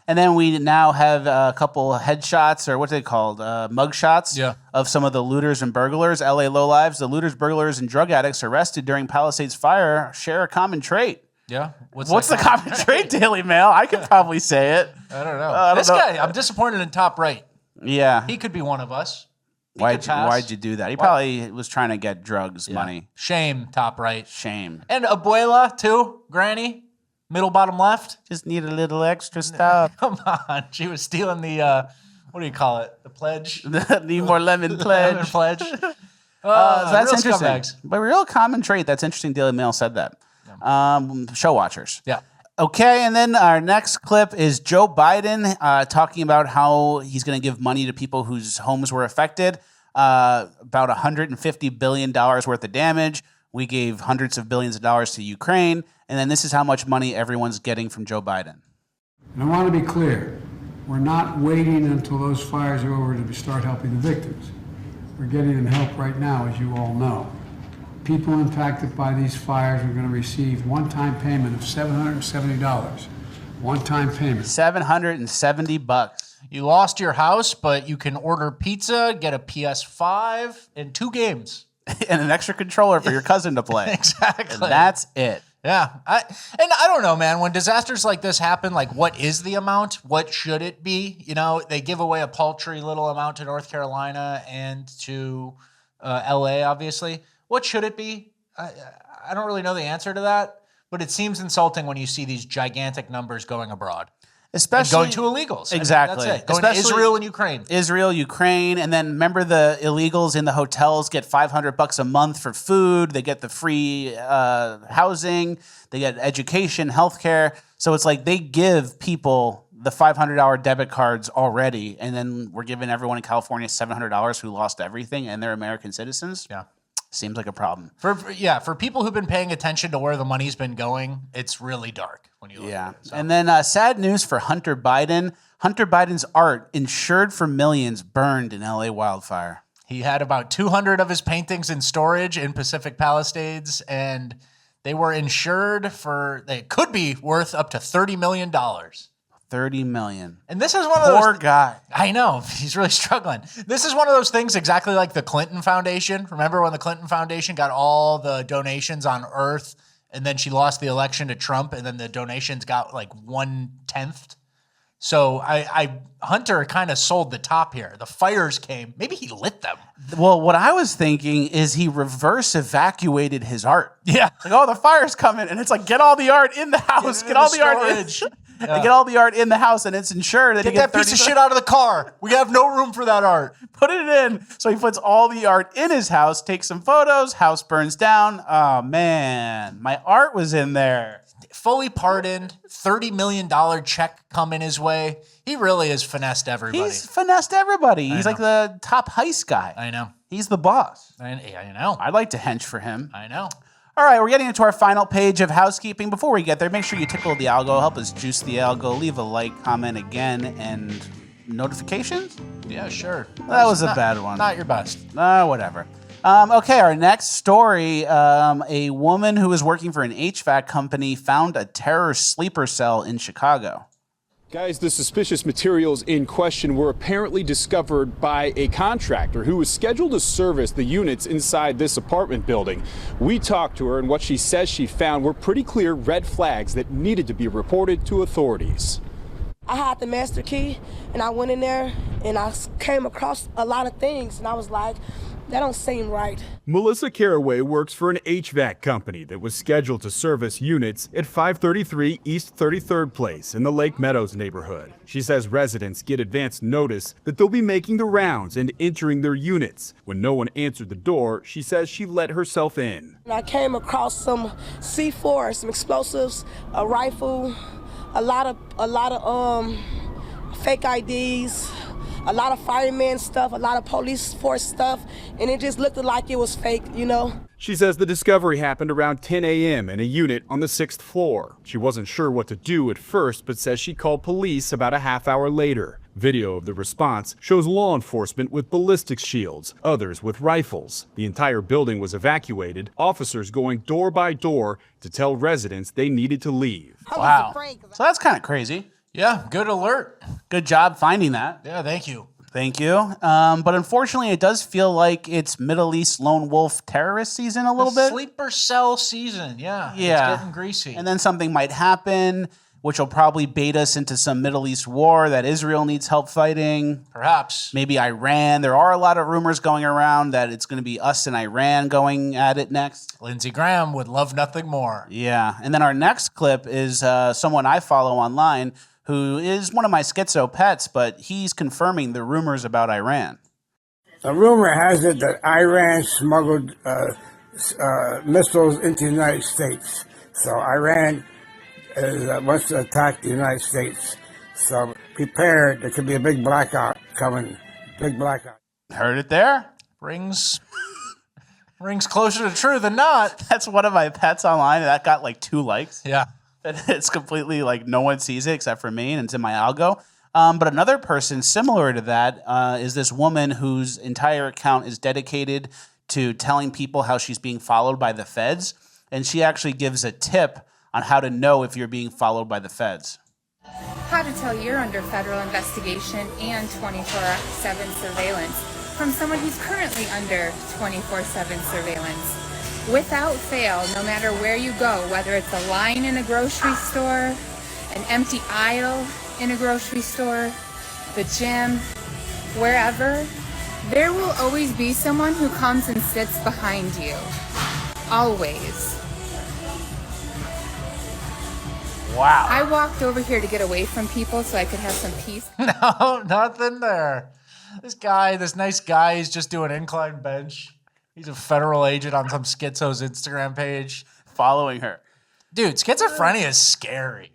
And then we now have a couple headshots, or what are they called? Mugshots of some of the looters and burglars, LA lowlives. The looters, burglars, and drug addicts arrested during Palisades fire share a common trait. Yeah. What's the common trait, Daily Mail? I could probably say it. I don't know. This guy, I'm disappointed in top right. Yeah. He could be one of us. Why'd you do that? He probably was trying to get drugs money. Shame, top right. Shame. And Abuela, too. Granny. Middle bottom left. Just need a little extra stuff. Come on. She was stealing the, what do you call it? The pledge? Need more lemon pledge. Lemon pledge. So that's real interesting. scumbags. But real common trait. That's interesting. Daily Mail said that. Show watchers. Yeah. Okay, and then our next clip is Joe Biden talking about how he's going to give money to people whose homes were affected. About $150 billion worth of damage. We gave hundreds of billions of dollars to Ukraine. And then this is how much money everyone's getting from Joe Biden. And I want to be clear. We're not waiting until those fires are over to start helping the victims. We're getting them help right now, as you all know. People impacted by these fires are going to receive one-time payment of $770. One-time payment. $770. You lost your house, but you can order pizza, get a PS5, and 2 games. And an extra controller for your cousin to play. Exactly. And that's it. Yeah. I don't know, man. When disasters like this happen, like, what is the amount? What should it be? You know, they give away a paltry little amount to North Carolina and to LA, obviously. What should it be? I don't really know the answer to that, but it seems insulting when you see these gigantic numbers going abroad. Especially and going to illegals. Exactly. I mean, that's it. Going to Israel and Ukraine. Israel, Ukraine, and then remember the illegals in the hotels get $500 a month for food. They get the free housing. They get education, healthcare. So it's like they give people the $500 debit cards already, and then we're giving everyone in California $700 who lost everything, and they're American citizens. Yeah. Seems like a problem. For people who've been paying attention to where the money's been going, it's really dark when you look at it. So. And then sad news for Hunter Biden. Hunter Biden's art, insured for millions, burned in LA wildfire. He had about 200 of his paintings in storage in Pacific Palisades, and they were insured for, they could be worth up to $30 million. $30 million. And this is one of those... Poor guy. I know. He's really struggling. This is one of those things exactly like the Clinton Foundation. Remember when the Clinton Foundation got all the donations on Earth, and then she lost the election to Trump, and then the donations got like 1/10? So Hunter kind of sold the top here. The fires came. Maybe he lit them. Well, what I was thinking is he reverse evacuated his art. Yeah. Like, oh, the fire's coming. And it's like, get all the art in the house. Get all the art in. Yeah. Get all the art in the house, and it's insured. Get that piece of shit out of the car. We have no room for that art. Put it in. So he puts all the art in his house, takes some photos, house burns down. Oh, man. My art was in there. Fully pardoned, $30 million check coming his way. He really has finessed everybody. He's finessed everybody. He's like the top heist guy. I know. He's the boss. I know. I'd like to hench for him. I know. All right, we're getting into our final page of housekeeping. Before we get there, make sure you tickle the algo. Help us juice the algo. Leave a like, comment again, and notifications? Yeah, sure. That was a bad one. Not your best. Whatever. Okay, our next story. A woman who was working for an HVAC company found a terror sleeper cell in Chicago. Guys, the suspicious materials in question were apparently discovered by a contractor who was scheduled to service the units inside this apartment building. We talked to her, and what she says she found were pretty clear red flags that needed to be reported to authorities. I had the master key, and I went in there, and I came across a lot of things, and I was like, that don't seem right. Melissa Caraway works for an HVAC company that was scheduled to service units at 533 East 33rd Place in the Lake Meadows neighborhood. She says residents get advance notice that they'll be making the rounds and entering their units. When no one answered the door, she says she let herself in. And I came across some C4, some explosives, a rifle, a lot of fake IDs, a lot of fireman stuff, a lot of police force stuff, and it just looked like it was fake, you know? She says the discovery happened around 10 a.m. in a unit on the 6th floor. She wasn't sure what to do at first, but says she called police about a half hour later. Video of the response shows law enforcement with ballistic shields, others with rifles. The entire building was evacuated, officers going door by door to tell residents they needed to leave. Wow. So that's kind of crazy. Yeah, good alert. Good job finding that. Yeah, thank you. Thank you. But unfortunately, it does feel like it's Middle East lone wolf terrorist season a little bit. Sleeper cell season, yeah. Yeah. It's getting greasy. And then something might happen, which will probably bait us into some Middle East war that Israel needs help fighting. Perhaps. Maybe Iran. There are a lot of rumors going around that it's going to be us and Iran going at it next. Lindsey Graham would love nothing more. Yeah. And then our next clip is someone I follow online who is one of my schizo pets, but he's confirming the rumors about Iran. The rumor has it that Iran smuggled missiles into the United States. So Iran wants to attack the United States. So prepare, there could be a big blackout coming. Big blackout. Heard it there? Rings closer to true than not. That's one of my pets online. That got like 2 likes. Yeah. It's completely like no one sees it except for me, and it's in my algo. But another person similar to that is this woman whose entire account is dedicated to telling people how she's being followed by the feds. And she actually gives a tip on how to know if you're being followed by the feds. How to tell you're under federal investigation and 24/7 surveillance from someone who's currently under 24/7 surveillance. Without fail, no matter where you go, whether it's a line in a grocery store, an empty aisle in a grocery store, the gym, wherever, there will always be someone who comes and sits behind you. Always. Wow. I walked over here to get away from people so I could have some peace. No, nothing there. This nice guy, he's just doing incline bench. He's a federal agent on some schizo's Instagram page. Following her. Dude, schizophrenia is scary.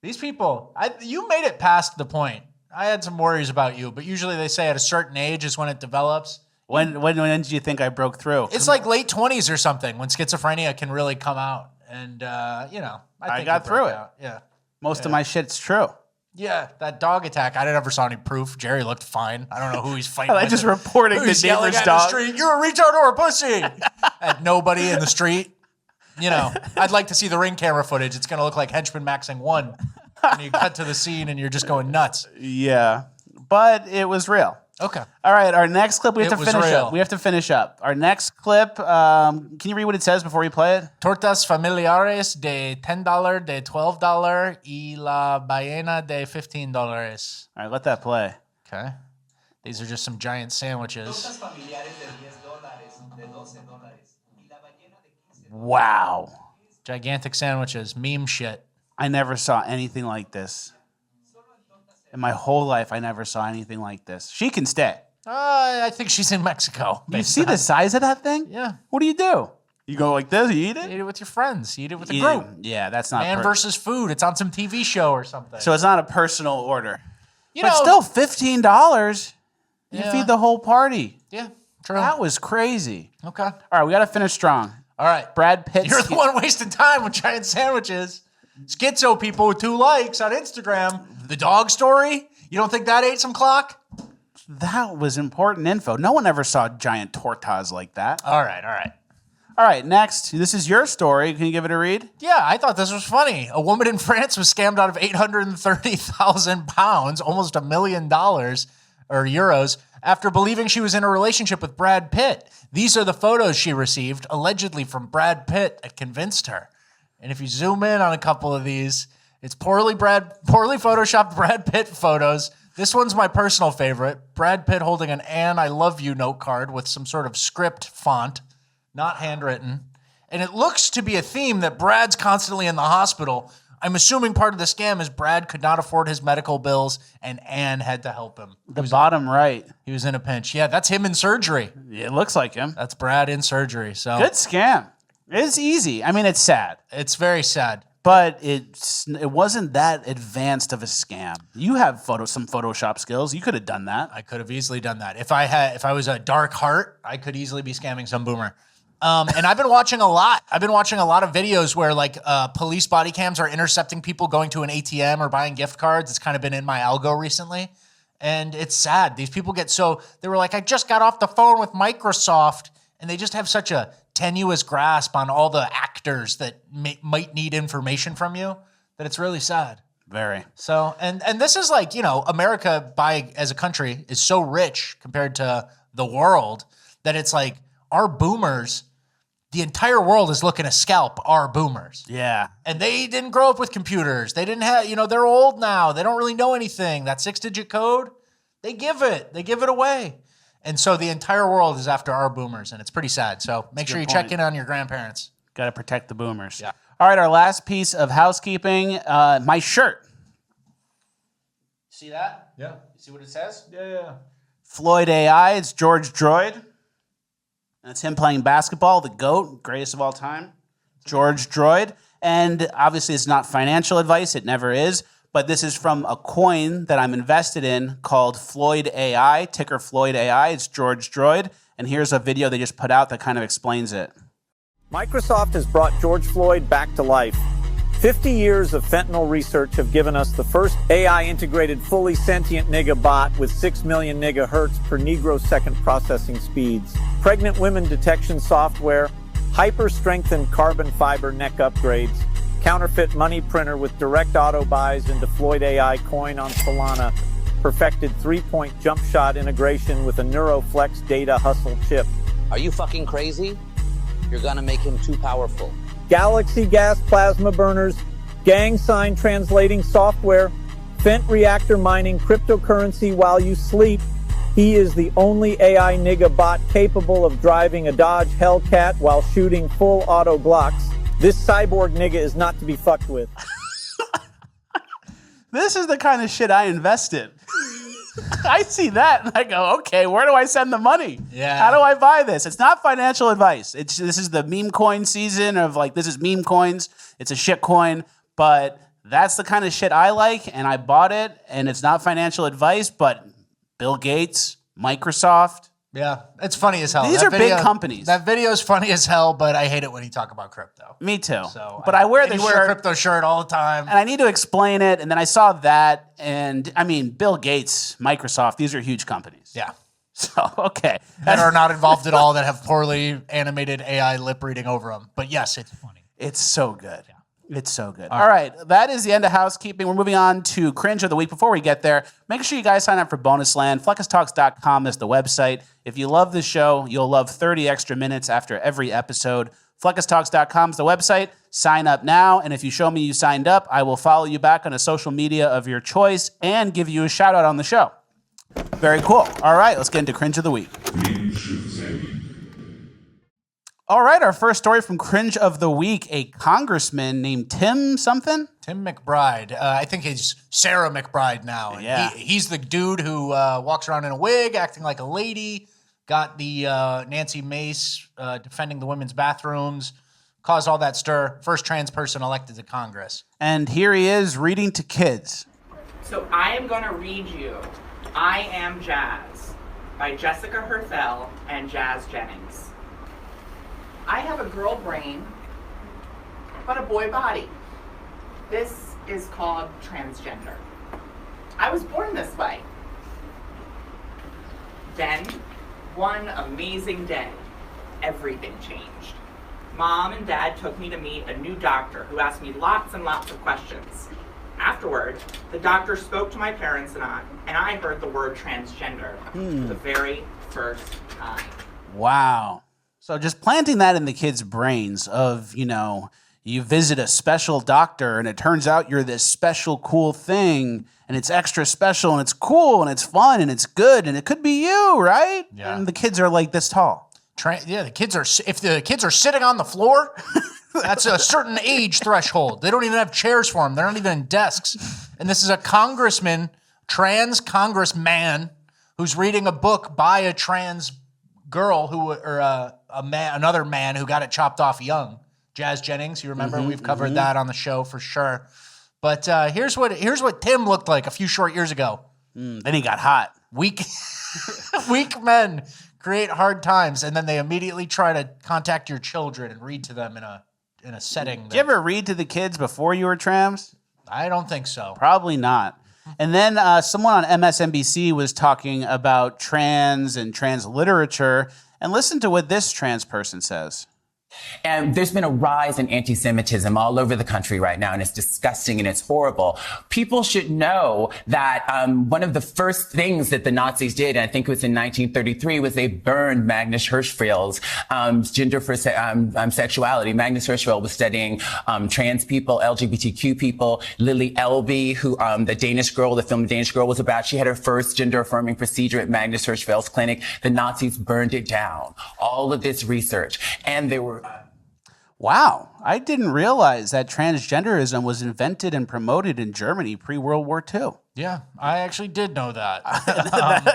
These people, you made it past the point. I had some worries about you, but usually they say at a certain age is when it develops. When did you think I broke through? It's like late 20s or something when schizophrenia can really come out. And, I think got through it. Out. Yeah. Most of my shit's true. Yeah, that dog attack, I never saw any proof. Jerry looked fine. I don't know who he's fighting I with. just reporting the Who's yelling neighbor's at dog. the street, you're a retard or a pussy! At nobody in the street. I'd like to see the ring camera footage. It's going to look like Henchman Maxing 1. And you cut to the scene and you're just going nuts. Yeah, but it was real. Okay. All right, our next clip, we have It to was finish real. up. We have to finish up. Our next clip, can you read what it says before we play it? Tortas familiares de $10, de $12, y la ballena de $15. All right, let that play. Okay. These are just some giant sandwiches. Wow. Gigantic sandwiches. Meme shit. I never saw anything like this. In my whole life, I never saw anything like this. She can stay. I think she's in Mexico. You see the size of that thing? Yeah. What do? You go like this, you eat it? You eat it with your friends. You eat it with the You- group. Yeah, that's not Man versus food. It's on some TV show or something. So it's not a personal order. You But know- still, $15. You Yeah. feed the whole party. Yeah, true. That was crazy. Okay. All right, we got to finish strong. All right. Brad Pitt. You're the one wasting time with giant sandwiches. Schizo people with 2 likes on Instagram. The dog story? You don't think that ate some clock? That was important info. No one ever saw giant tortas like that. All right. All right, next. This is your story. Can you give it a read? Yeah, I thought this was funny. A woman in France was scammed out of 830,000 pounds, almost $1 million or euros, after believing she was in a relationship with Brad Pitt. These are the photos she received, allegedly from Brad Pitt, that convinced her. And if you zoom in on a couple of these, it's poorly photoshopped Brad Pitt photos. This one's my personal favorite. Brad Pitt holding an "Anne, I love you" note card with some sort of script font, not handwritten. And it looks to be a theme that Brad's constantly in the hospital. I'm assuming part of the scam is Brad could not afford his medical bills and Anne had to help him. The bottom right. He was in a pinch. Yeah, that's him in surgery. It looks like him. That's Brad in surgery. So good scam. It's easy. I mean, it's sad. It's very sad. But it wasn't that advanced of a scam. You have some Photoshop skills. You could have done that. I could have easily done that. If I was a dark heart, I could easily be scamming some boomer. And I've been watching a lot. I've been watching a lot of videos where like police body cams are intercepting people going to an ATM or buying gift cards. It's kind of been in my algo recently. And it's sad. These people they were like, I just got off the phone with Microsoft, and they just have such a tenuous grasp on all the actors that might need information from you that it's really sad. Very. So, and this is like, America as a country is so rich compared to the world that it's like our boomers, the entire world is looking to scalp our boomers. Yeah. And they didn't grow up with computers. They didn't have, they're old now. They don't really know anything. That 6-digit code, they give it away. And so the entire world is after our boomers, and it's pretty sad. So make sure you check in on your grandparents. Got to protect the boomers. Yeah. All right, our last piece of housekeeping, my shirt. See that? Yeah. You see what it says? Yeah. Floyd AI, it's George Droid. And it's him playing basketball, the GOAT, greatest of all time. George Droid. And obviously it's not financial advice, it never is. But this is from a coin that I'm invested in called Floyd AI, ticker Floyd AI. It's George Droid. And here's a video they just put out that kind of explains it. Microsoft has brought George Floyd back to life. 50 years of fentanyl research have given us the first AI-integrated, fully sentient nigga bot with 6 million nigga hertz per negro second processing speeds, pregnant women detection software, hyper-strengthened carbon fiber neck upgrades, counterfeit money printer with direct auto buys into Floyd AI coin on Solana, perfected 3-point jump shot integration with a NeuroFlex data hustle chip. Are you fucking crazy? You're gonna make him too powerful. Galaxy gas plasma burners, gang sign translating software, Fent reactor mining cryptocurrency while you sleep. He is the only AI nigga bot capable of driving a Dodge Hellcat while shooting full auto Glocks. This cyborg nigga is not to be fucked with. This is the kind of shit I invest in. I see that and I go, okay, where do I send the money? Yeah. How do I buy this? It's not financial advice. This is the meme coin season of like, this is meme coins. It's a shit coin, but that's the kind of shit I like, and I bought it, and it's not financial advice, but Bill Gates, Microsoft. Yeah, it's funny as hell. These are big companies. That video is funny as hell, but I hate it when you talk about crypto. Me too. So, but I wear the you shirt. wear a crypto shirt all the time. And I need to explain it, and then I saw that, and I mean, Bill Gates, Microsoft, these are huge companies. Yeah. So, okay. That are not involved at all, that have poorly animated AI lip reading over them. But yes, it's funny. It's so good. Yeah. It's so good. All right. That is the end of housekeeping. We're moving on to Cringe of the Week. Before we get there, make sure you guys sign up for Bonus Land. FleckisTalks.com is the website. If you love the show, you'll love 30 extra minutes after every episode. FleckisTalks.com is the website. Sign up now. And if you show me you signed up, I will follow you back on a social media of your choice and give you a shout out on the show. Very cool. All right. Let's get into Cringe of the Week. All right, our first story from Cringe of the Week, a congressman named Tim something? Tim McBride. I think he's Sarah McBride now. And Yeah. he's the dude who walks around in a wig, acting like a lady, got the Nancy Mace defending the women's bathrooms, caused all that stir. First trans person elected to Congress. And here he is reading to kids. So I am going to read you I Am Jazz by Jessica Herthel and Jazz Jennings. I have a girl brain, but a boy body. This is called transgender. I was born this way. Then, one amazing day, everything changed. Mom and Dad took me to meet a new doctor who asked me lots and lots of questions. Afterward, the doctor spoke to my parents and I heard the word transgender for the very first time. Wow. So just planting that in the kids' brains of, you visit a special doctor and it turns out you're this special cool thing and it's extra special and it's cool and it's fun and it's good and it could be you, right? Yeah. And the kids are like this tall. The kids are, if the kids are sitting on the floor, that's a certain age threshold. They don't even have chairs for them. They're not even in desks. And this is a congressman, trans congressman, who's reading a book by a trans girl another man who got it chopped off young. Jazz Jennings, you remember? We've covered that on the show for sure. But here's what Tim looked like a few short years ago. Then he got hot. Weak men create hard times, and then they immediately try to contact your children and read to them in a setting. Did you ever read to the kids before you were trans? I don't think so. Probably not. And then someone on MSNBC was talking about trans and trans literature. And listen to what this trans person says. And there's been a rise in anti-Semitism all over the country right now, and it's disgusting and it's horrible. People should know that one of the first things that the Nazis did, and I think it was in 1933, was they burned Magnus Hirschfeld's Gender for Sexuality. Magnus Hirschfeld was studying trans people, LGBTQ people. Lily Elby, who the Danish Girl, the film Danish Girl was about, she had her first gender-affirming procedure at Magnus Hirschfeld's clinic. The Nazis burned it down. All of this research. And there were... Wow. I didn't realize that transgenderism was invented and promoted in Germany pre-World War II. Yeah, I actually did know that.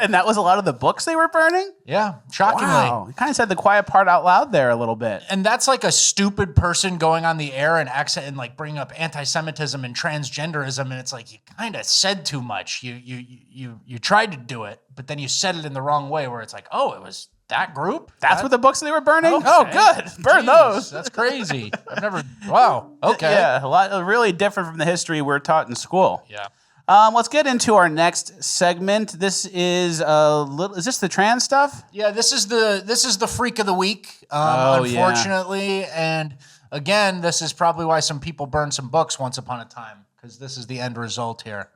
And that was a lot of the books they were burning? Yeah, shockingly. Wow. You kind of said the quiet part out loud there a little bit. And that's like a stupid person going on the air and like bringing up anti-Semitism and transgenderism, and it's like you kind of said too much. You tried to do it, but then you said it in the wrong way, where it's like, oh, it was that group? That's what the books they were burning? Okay. Oh, good. Burn those. That's crazy. I've never. Wow. Okay. Yeah, a lot really different from the history we're taught in school. Yeah. Let's get into our next segment. This is is this the trans stuff? Yeah, this is the freak of the week, unfortunately. Yeah. And again, this is probably why some people burned some books once upon a time, because this is the end result here.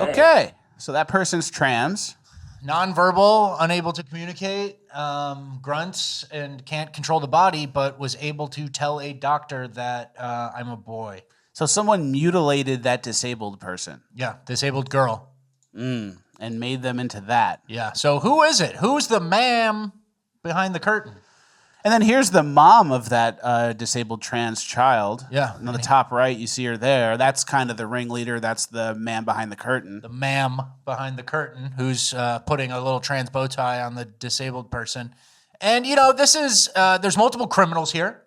Okay, so that person's trans. Nonverbal, unable to communicate, grunts, and can't control the body, but was able to tell a doctor that I'm a boy. So someone mutilated that disabled person. Yeah, disabled girl. And made them into that. Yeah, so who is it? Who's the ma'am behind the curtain? And then here's the mom of that disabled trans child. Yeah. On the top right, you see her there. That's kind of the ringleader. That's the man behind the curtain. The ma'am behind the curtain who's putting a little trans bow tie on the disabled person. And, this is, there's multiple criminals here.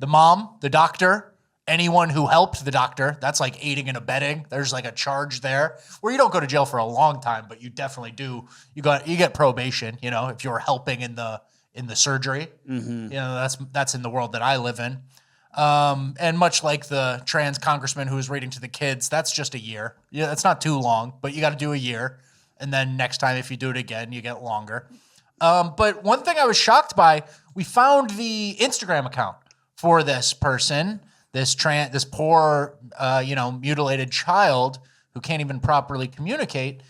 The mom, the doctor, anyone who helped the doctor. That's like aiding and abetting. There's like a charge there where you don't go to jail for a long time, but you definitely do. You get probation, if you're helping in the surgery. Mm-hmm. That's in the world that I live in. And much like the trans congressman who was reading to the kids, that's just a year. Yeah, that's not too long, but you got to do a year. And then next time, if you do it again, you get longer. But one thing I was shocked by, we found the Instagram account for this person, this poor, mutilated child who can't even properly communicate.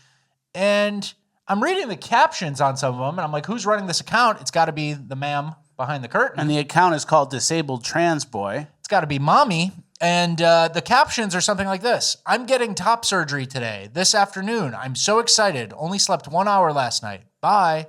And I'm reading the captions on some of them, and I'm like, who's running this account? It's got to be the ma'am behind the curtain. And the account is called Disabled Trans Boy. It's got to be mommy. And the captions are something like this. I'm getting top surgery today, this afternoon. I'm so excited. Only slept 1 hour last night. Bye.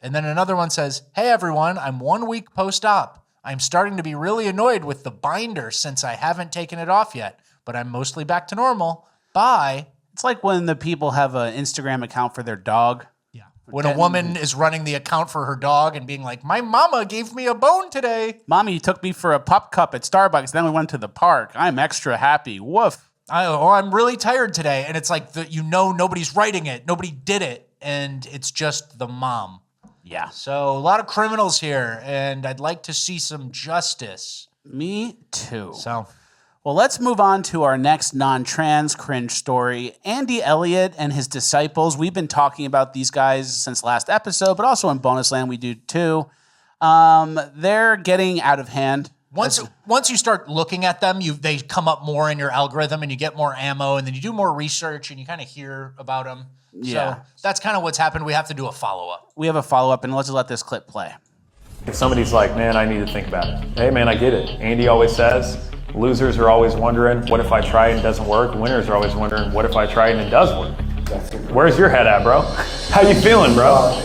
And then another one says, hey, everyone, I'm 1 week post-op. I'm starting to be really annoyed with the binder since I haven't taken it off yet, but I'm mostly back to normal. Bye. It's like when the people have an Instagram account for their dog. Yeah. When a woman is running the account for her dog and being like, my mama gave me a bone today. Mommy took me for a pup cup at Starbucks. Then we went to the park. I'm extra happy. Woof. I'm really tired today. And it's like, nobody's writing it. Nobody did it. And it's just the mom. Yeah. So a lot of criminals here, and I'd like to see some justice. Me too. So, well, let's move on to our next non-trans cringe story. Andy Elliott and his disciples. We've been talking about these guys since last episode, but also in Bonus Land we do too. They're getting out of hand. Once you start looking at them, they come up more in your algorithm, and you get more ammo, and then you do more research, and you kind of hear about them. Yeah. So that's kind of what's happened. We have to do a follow-up. We have a follow-up, and let's let this clip play. If somebody's like, man, I need to think about it. Hey, man, I get it. Andy always says, losers are always wondering, what if I try and it doesn't work? Winners are always wondering, what if I try and it does work? Where's your head at, bro? How you feeling, bro?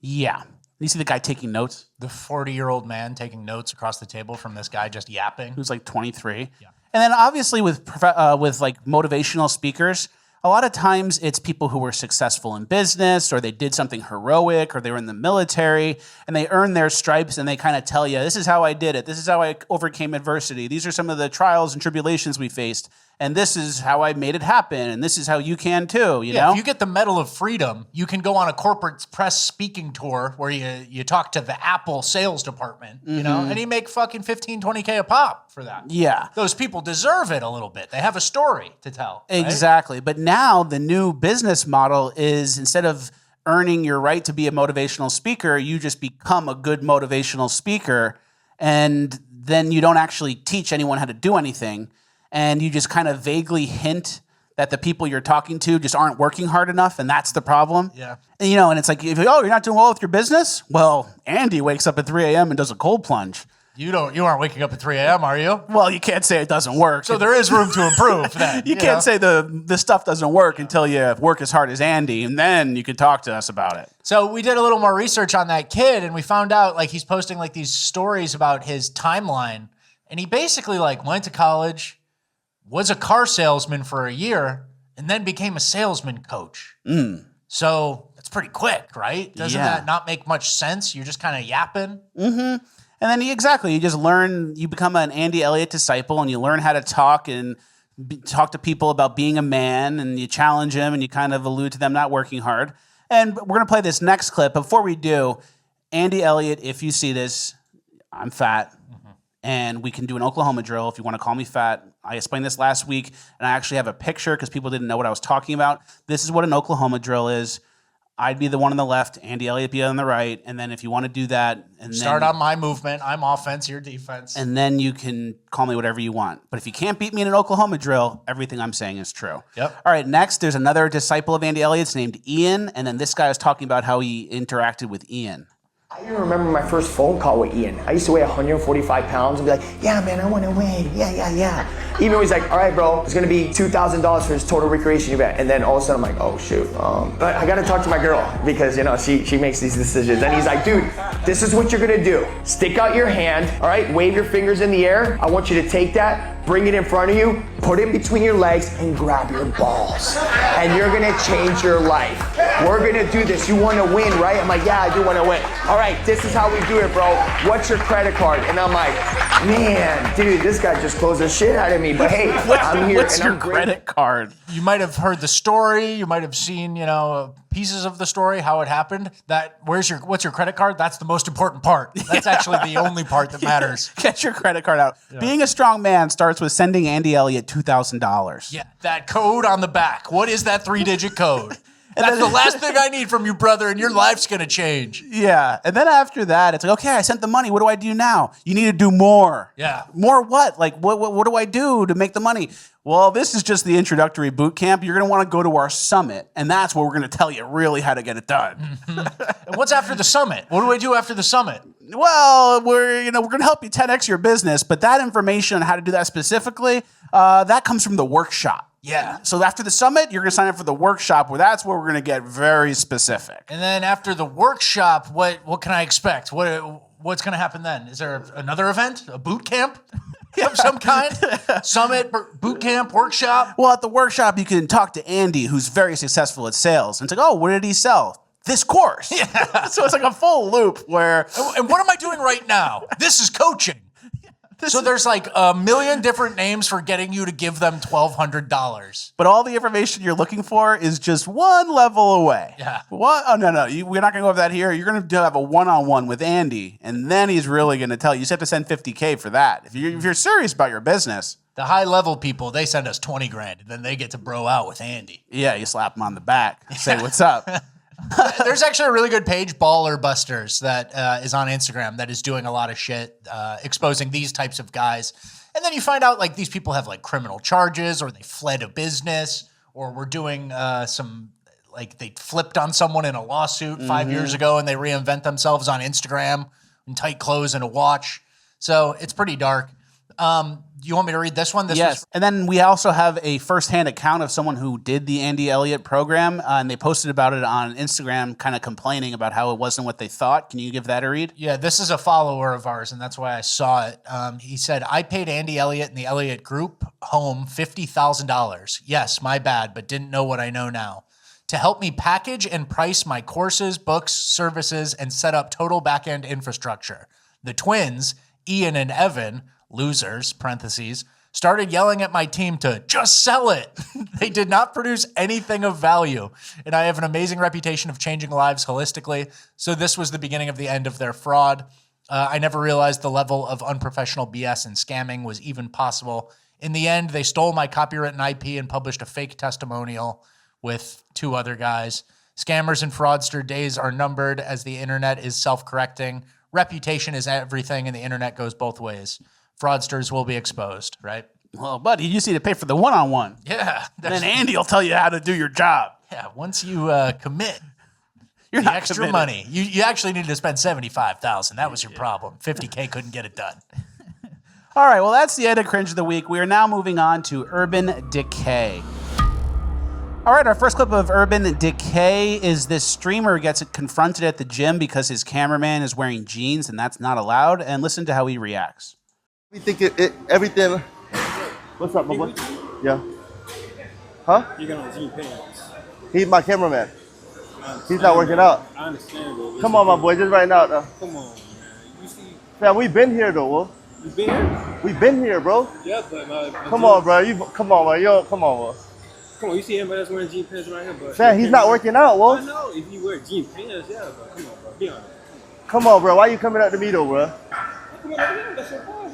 Yeah. You see the guy taking notes? The 40-year-old man taking notes across the table from this guy just yapping. Who's like 23. Yeah. And then obviously with like motivational speakers, a lot of times it's people who were successful in business, or they did something heroic, or they were in the military, and they earned their stripes, and they kind of tell you, this is how I did it. This is how I overcame adversity. These are some of the trials and tribulations we faced, and this is how I made it happen, and this is how you can too, you know? If you get the Medal of Freedom, you can go on a corporate press speaking tour where you talk to the Apple sales department, you know, and you make fucking 15, 20K a pop for that. Yeah. Those people deserve it a little bit. They have a story to tell. Right? Exactly. But now the new business model is, instead of earning your right to be a motivational speaker, you just become a good motivational speaker, and then you don't actually teach anyone how to do anything. And you just kind of vaguely hint that the people you're talking to just aren't working hard enough, and that's the problem. Yeah. And, you know, and it's like, you're not doing well with your business? Well, Andy wakes up at 3 a.m. and does a cold plunge. You aren't waking up at 3 a.m., are you? Well, you can't say it doesn't work. So there is room to improve then. You can't say the stuff doesn't work until you work as hard as Andy, and then you can talk to us about it. So we did a little more research on that kid, and we found out like he's posting like these stories about his timeline, and he basically like went to college, was a car salesman for a year, and then became a salesman coach. So that's pretty quick, right? Doesn't that not make much sense? You're just kind of yapping. Mm-hmm. And then you just learn, you become an Andy Elliott disciple, and you learn how to talk and talk to people about being a man, and you challenge them, and you kind of allude to them not working hard. And we're going to play this next clip. Before we do, Andy Elliott, if you see this, I'm fat. And we can do an Oklahoma drill if you want to call me fat. I explained this last week, and I actually have a picture because people didn't know what I was talking about. This is what an Oklahoma drill is. I'd be the one on the left, Andy Elliott be on the right, and then if you want to do that, and Start on my movement. I'm offense, you're defense. and then you can call me whatever you want. But if you can't beat me in an Oklahoma drill, everything I'm saying is true. Yep. All right, next, there's another disciple of Andy Elliott's named Ian, and then this guy was talking about how he interacted with Ian. I even remember my first phone call with Ian. I used to weigh 145 pounds and be like, yeah, man, I want to win. Yeah. Even when he's like, all right, bro, it's going to be $2,000 for his total recreation event. And then all of a sudden I'm like, oh, shoot. But I got to talk to my girl because, you know, she makes these decisions. And he's like, dude, this is what you're going to do. Stick out your hand, all right? Wave your fingers in the air. I want you to take that, bring it in front of you, put it between your legs, and grab your balls. And you're going to change your life. We're going to do this. You want to win, right? I'm like, yeah, I do want to win. All right, this is how we do it, bro. What's your credit card? And I'm like, man, dude, this guy just closed the shit out of me. But hey, I'm here. What's and your I'm great. credit card? You might have heard the story. You might have seen, you know, pieces of the story, how it happened. What's your credit card? That's the most important part. That's actually the only part that matters. Get your credit card out. Yeah. Being a strong man starts with sending Andy Elliott $2,000. Yeah, that code on the back. What is that 3-digit code? That's the last thing I need from you, brother, and your life's going to change. Yeah. And then after that, it's like, okay, I sent the money. What do I do now? You need to do more. Yeah. More what? Like, what do I do to make the money? Well, this is just the introductory boot camp. You're going to want to go to our summit, and that's where we're going to tell you really how to get it done. And what's after the summit? What do I do after the summit? Well, we're going to help you 10x your business, but that information on how to do that specifically, that comes from the workshop. Yeah. So after the summit, you're going to sign up for the workshop, where that's where we're going to get very specific. And then after the workshop, what can I expect? What's going to happen then? Is there another event? A boot camp of some kind? Summit, boot camp, workshop? Well, at the workshop, you can talk to Andy, who's very successful at sales. And it's like, oh, what did he sell? This course. Yeah. So it's like a full loop where... And what am I doing right now? This is coaching. So there's like a million different names for getting you to give them $1,200. But all the information you're looking for is just one level away. Yeah. What? Oh, no. We're not going to go over that here. You're going to have a one-on-one with Andy, and then he's really going to tell you. You just have to send $50K for that. If you're serious about your business. The high-level people, they send us $20,000, and then they get to bro out with Andy. Yeah, you slap him on the back. Say, what's up? There's actually a really good page, Baller Busters, that is on Instagram that is doing a lot of shit, exposing these types of guys. And then you find out like these people have like criminal charges, or they fled a business, or were doing like they flipped on someone in a lawsuit 5 years ago, and they reinvent themselves on Instagram in tight clothes and a watch. So it's pretty dark. You want me to read this one? Yes. And then we also have a firsthand account of someone who did the Andy Elliott program, and they posted about it on Instagram, kind of complaining about how it wasn't what they thought. Can you give that a read? Yeah, this is a follower of ours, and that's why I saw it. He said, I paid Andy Elliott and the Elliott Group home $50,000. Yes, my bad, but didn't know what I know now. To help me package and price my courses, books, services, and set up total back-end infrastructure. The twins, Ian and Evan, losers, parentheses, started yelling at my team to just sell it. They did not produce anything of value. And I have an amazing reputation of changing lives holistically. So this was the beginning of the end of their fraud. I never realized the level of unprofessional BS and scamming was even possible. In the end, they stole my copyright and IP and published a fake testimonial with 2 other guys. Scammers and fraudster days are numbered as the internet is self-correcting. Reputation is everything, and the internet goes both ways. Fraudsters will be exposed, right? Well, buddy, you just need to pay for the one-on-one. Yeah. And then Andy will tell you how to do your job. Yeah, once you commit You're the not extra committed. money, you actually needed to spend $75,000. That was your problem. $50K couldn't get it done. All right, well, that's the end of Cringe of the Week. We are now moving on to Urban Decay. All right, our first clip of Urban Decay is this streamer gets confronted at the gym because his cameraman is wearing jeans, and that's not allowed. And listen to how he reacts. We think everything. What's up, my boy? Yeah. Huh? You got on jean pants. He's my cameraman. He's not working out. I understand, bro. Come on, my boy, just right now, though. Come on, man. You see? Fam, we've been here, though, Will. You been here? We've been here, bro. Yeah, but come on, bro. Come on, bro. Yo, come on, bro. Come on, you see everybody else wearing jean pants right here, but Fam, he's not working out, Will. I know. If you wear jean pants, yeah, but come on, bro. Be honest. Come on, bro. Why you coming up to me, though, bro? Come on, man. That's your boy.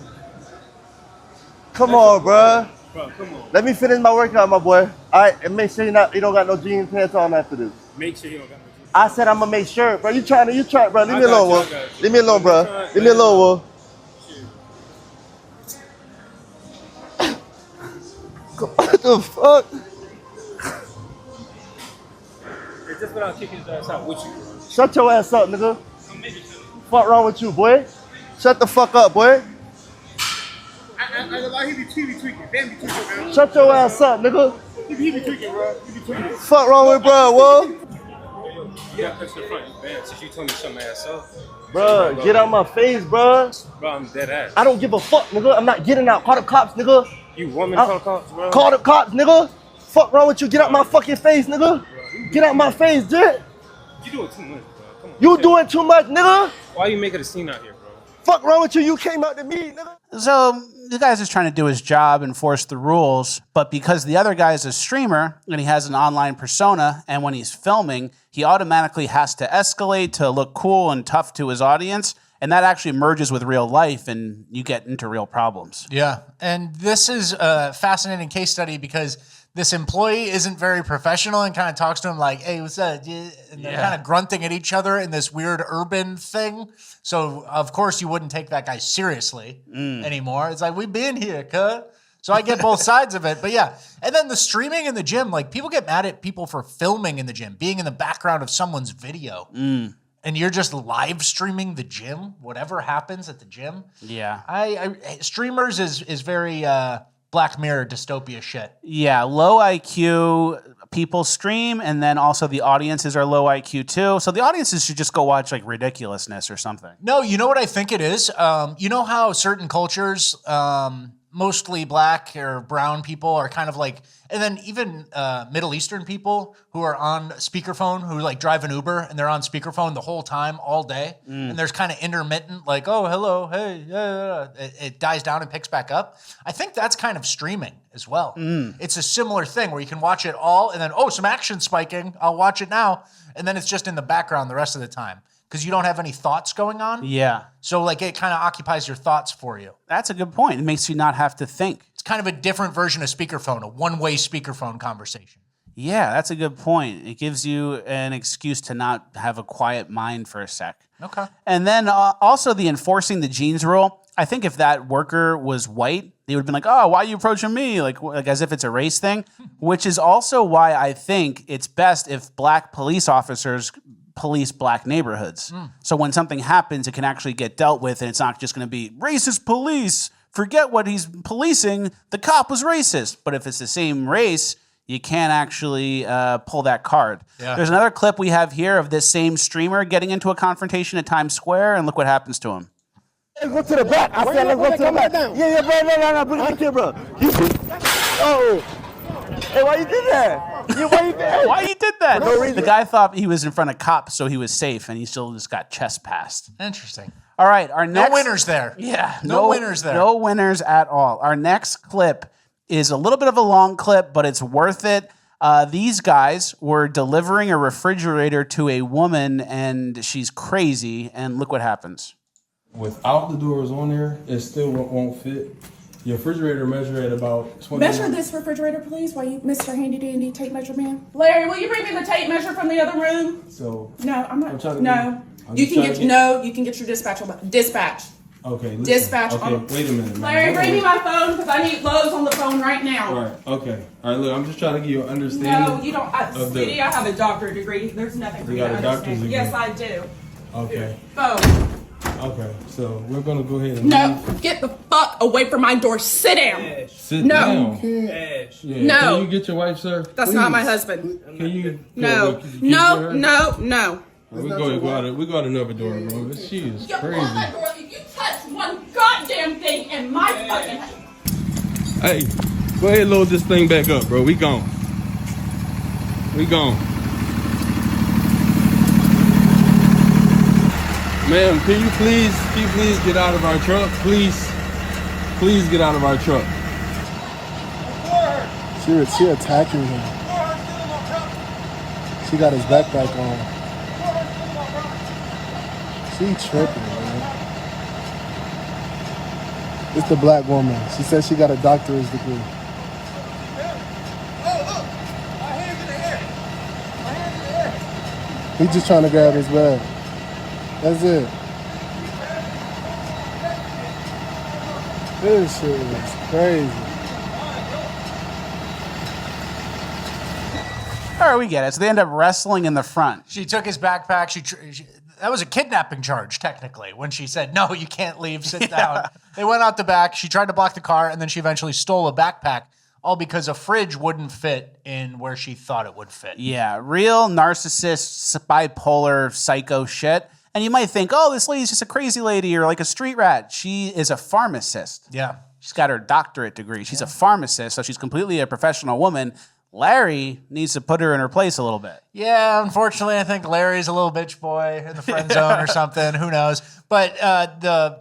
Come on, bro. Bro, come on. Let me finish my workout, my boy. All right, and make sure you don't got no jean pants on after this. Make sure you don't got no jean. I said I'm gonna make sure, bro. You try, bro. Leave me I got alone, you, Will. Leave me alone, bro. Leave me alone, Will. What the fuck? It's just without kicking his ass out with you, bro. Shut your ass up, nigga. Fuck wrong with you, boy? Shut the fuck up, boy. He be tweaking. Damn, be tweaking, man. Shut your ass up, nigga. He be tweaking, bro. He be tweaking. Fuck wrong with bro, Will? You got extra front, you bad. Since you told me to shut my ass up. Bro, get out my face, bro. Bro, I'm dead ass. I don't give a fuck, nigga. I'm not getting out. Call the cops, nigga. You want me to call the cops, bro? Call the cops, nigga. Fuck wrong with you? Get out my fucking face, nigga. Get out my face, Jet. You doing too much, bro. Come on. You doing too much, nigga. Why you making a scene out here, bro? Fuck wrong with you? You came out to me, nigga. So the guy's just trying to do his job, enforce the rules, but because the other guy is a streamer and he has an online persona, and when he's filming, he automatically has to escalate to look cool and tough to his audience, and that actually merges with real life, and you get into real problems. Yeah, and this is a fascinating case study because this employee isn't very professional and kind of talks to him like, hey, what's up? And they're kind of grunting at each other in this weird urban thing. So, of course, you wouldn't take that guy seriously anymore. It's like, we've been here, cuz. So I get both sides of it. But yeah, and then the streaming in the gym, like people get mad at people for filming in the gym, being in the background of someone's video. And you're just live streaming the gym, whatever happens at the gym. Yeah. Streamers is very Black Mirror dystopia shit. Yeah, low IQ people stream, and then also the audiences are low IQ too. So the audiences should just go watch like Ridiculousness or something. No, you know what I think it is? You know how certain cultures mostly black or brown people are kind of like, and then even Middle Eastern people who are on speakerphone, who like drive an Uber and they're on speakerphone the whole time, all day. And there's kind of intermittent, like, oh, hello, hey, yeah. It dies down and picks back up. I think that's kind of streaming as well. It's a similar thing where you can watch it all and then, oh, some action spiking. I'll watch it now. And then it's just in the background the rest of the time because you don't have any thoughts going on. Yeah. So like it kind of occupies your thoughts for you. That's a good point. It makes you not have to think. It's kind of a different version of speakerphone, a one-way speakerphone conversation. Yeah, that's a good point. It gives you an excuse to not have a quiet mind for a sec. Okay. And then also the enforcing the jeans rule. I think if that worker was white, they would have been like, oh, why are you approaching me? Like as if it's a race thing, which is also why I think it's best if black police officers police black neighborhoods. So when something happens, it can actually get dealt with and it's not just going to be racist police. Forget what he's policing. The cop was racist. But if it's the same race, you can't actually pull that card. Yeah. There's another clip we have here of this same streamer getting into a confrontation at Times Square, and look what happens to him. Let's go to the back. I said, let's go to the back. Yeah, bro, no, bring it back here, bro. Oh. Hey, why you did that? Why you did that? For no reason. The guy thought he was in front of cops, so he was safe, and he still just got chest passed. Interesting. All right, our next... No winners there. Yeah. No winners there. No winners at all. Our next clip is a little bit of a long clip, but it's worth it. These guys were delivering a refrigerator to a woman, and she's crazy, and look what happens. Without the doors on there, it still won't fit. Your refrigerator measure at about 20. Measure this refrigerator, please, while you, Mr. Handy Dandy tape measure man. Larry, will you bring me the tape measure from the other room? So no, I'm not. trying to No, you can get you can get your dispatch on dispatch. Okay. Listen. Dispatch. Okay. Wait a minute. Man. Larry, bring me my phone because I need Lowe's on the phone right now. All right. Okay. All right. Look, I'm just trying to give you an understanding. No, you don't. Sweetie, I have a doctorate degree. There's nothing for You you to got a doctor's understand. degree? Yes, I do. Okay. Phone. Okay. So we're gonna go ahead and No, get the fuck away from my door. Sit down. sit No. down. Yeah. Yeah. No. Can you get your wife, sir? That's not my husband. Can you? No, can you no, get her? no. We go out another door, bro. She is You crazy. close that door if you touch one goddamn thing in my fucking house. Hey, go ahead and load this thing back up, bro. We gone. We gone. Ma'am, can you please get out of our truck? Please get out of our truck. She attacking him. She got his backpack on. She tripping, man. It's the black woman. She said she got a doctorate degree. He's just trying to grab his bag. That's it. This shit is crazy. All right, we get it. So they end up wrestling in the front. She took his backpack. That was a kidnapping charge, technically, when she said, no, you can't leave, sit down. They went out the back. She tried to block the car, and then she eventually stole a backpack, all because a fridge wouldn't fit in where she thought it would fit. Yeah, real narcissist, bipolar, psycho shit. And you might think, oh, this lady's just a crazy lady or like a street rat. She is a pharmacist. Yeah. She's got her doctorate degree. She's a pharmacist, so she's completely a professional woman. Larry needs to put her in her place a little bit. Yeah, unfortunately, I think Larry's a little bitch boy in the friend zone or something. Who knows? But the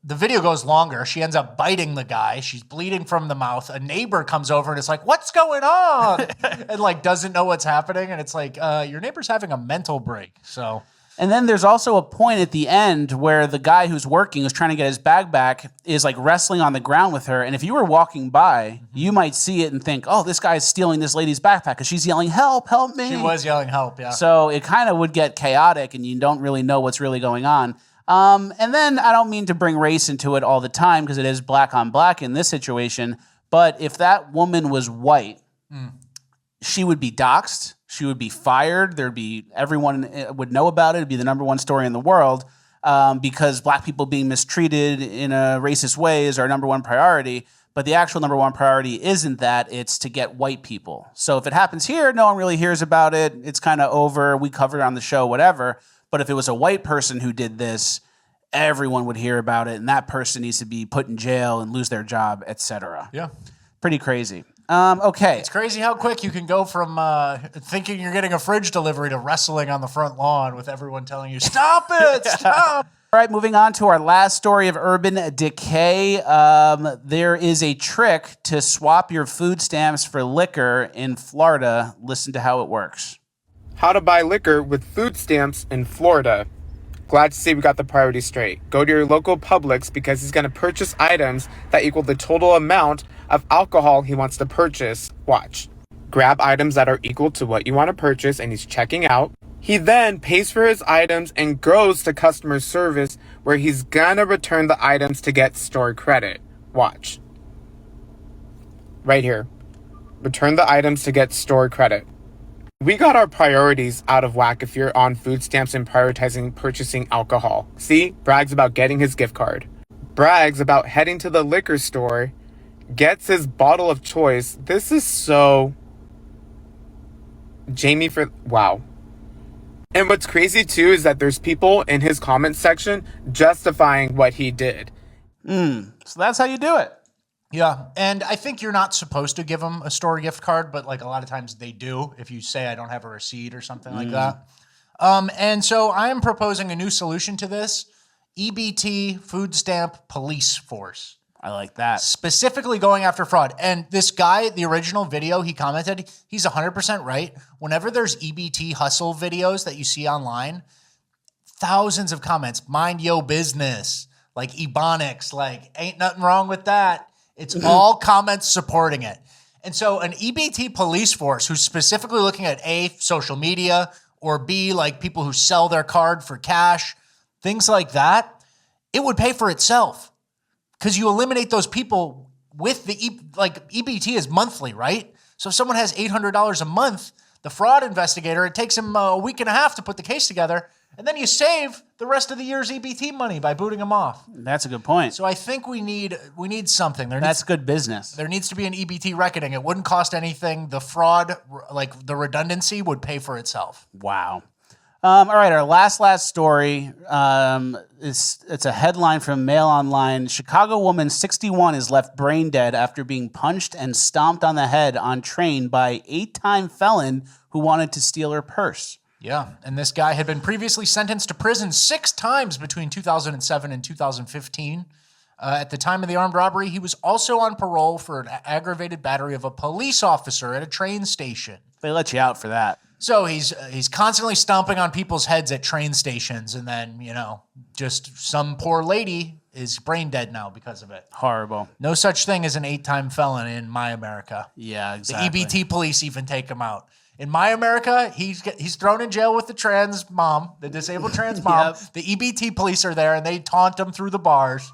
video goes longer. She ends up biting the guy. She's bleeding from the mouth. A neighbor comes over and is like, what's going on? And like doesn't know what's happening. And it's like, your neighbor's having a mental break. So... And then there's also a point at the end where the guy who's working, who's trying to get his bag back, is like wrestling on the ground with her. And if you were walking by, you might see it and think, oh, this guy's stealing this lady's backpack because she's yelling, help, help me. She was yelling help, yeah. So it kind of would get chaotic and you don't really know what's really going on. And then I don't mean to bring race into it all the time because it is black on black in this situation. But if that woman was white, she would be doxxed. She would be fired. Everyone would know about it. It'd be the #1 story in the world because black people being mistreated in a racist way is our #1 priority. But the actual #1 priority isn't that. It's to get white people. So if it happens here, no one really hears about it. It's kind of over. We covered it on the show, whatever. But if it was a white person who did this, everyone would hear about it, and that person needs to be put in jail and lose their job, etc. Yeah. Pretty crazy. Okay. It's crazy how quick you can go from thinking you're getting a fridge delivery to wrestling on the front lawn with everyone telling you, stop it, stop. All right, moving on to our last story of Urban Decay. There is a trick to swap your food stamps for liquor in Florida. Listen to how it works. How to buy liquor with food stamps in Florida. Glad to see we got the priorities straight. Go to your local Publix because he's going to purchase items that equal the total amount of alcohol he wants to purchase. Watch. Grab items that are equal to what you want to purchase and he's checking out. He then pays for his items and goes to customer service where he's going to return the items to get store credit. Watch. Right here. Return the items to get store credit. We got our priorities out of whack if you're on food stamps and prioritizing purchasing alcohol. See? Brags about getting his gift card. Brags about heading to the liquor store. Gets his bottle of choice. This is so... Jamie for... Wow. And what's crazy too is that there's people in his comment section justifying what he did. So that's how you do it. Yeah, and I think you're not supposed to give them a store gift card, but like a lot of times they do if you say I don't have a receipt or something like that. And so I am proposing a new solution to this, EBT food stamp police force. I like that. Specifically going after fraud. And this guy, the original video, he commented, he's 100% right. Whenever there's EBT hustle videos that you see online, thousands of comments, mind yo business, like Ebonics, like ain't nothing wrong with that. It's all comments supporting it. And so an EBT police force who's specifically looking at A, social media, or B, like people who sell their card for cash, things like that, it would pay for itself. Because you eliminate those people with the, EBT is monthly, right? So if someone has $800 a month, the fraud investigator, it takes him a week and a half to put the case together. And then you save the rest of the year's EBT money by booting them off. That's a good point. So I think we need something. That's good business. There needs to be an EBT reckoning. It wouldn't cost anything. The fraud, like the redundancy, would pay for itself. Wow. All right, our last story. It's a headline from Mail Online. Chicago woman 61 is left brain dead after being punched and stomped on the head on train by 8-time felon who wanted to steal her purse. Yeah, and this guy had been previously sentenced to prison 6 times between 2007 and 2015. At the time of the armed robbery, he was also on parole for an aggravated battery of a police officer at a train station. They let you out for that. So he's constantly stomping on people's heads at train stations, and then, just some poor lady is brain dead now because of it. Horrible. No such thing as an 8-time felon in my America. Yeah, exactly. The EBT police even take him out. In my America, he's thrown in jail with the trans mom, the disabled trans mom. Yep. The EBT police are there, and they taunt him through the bars.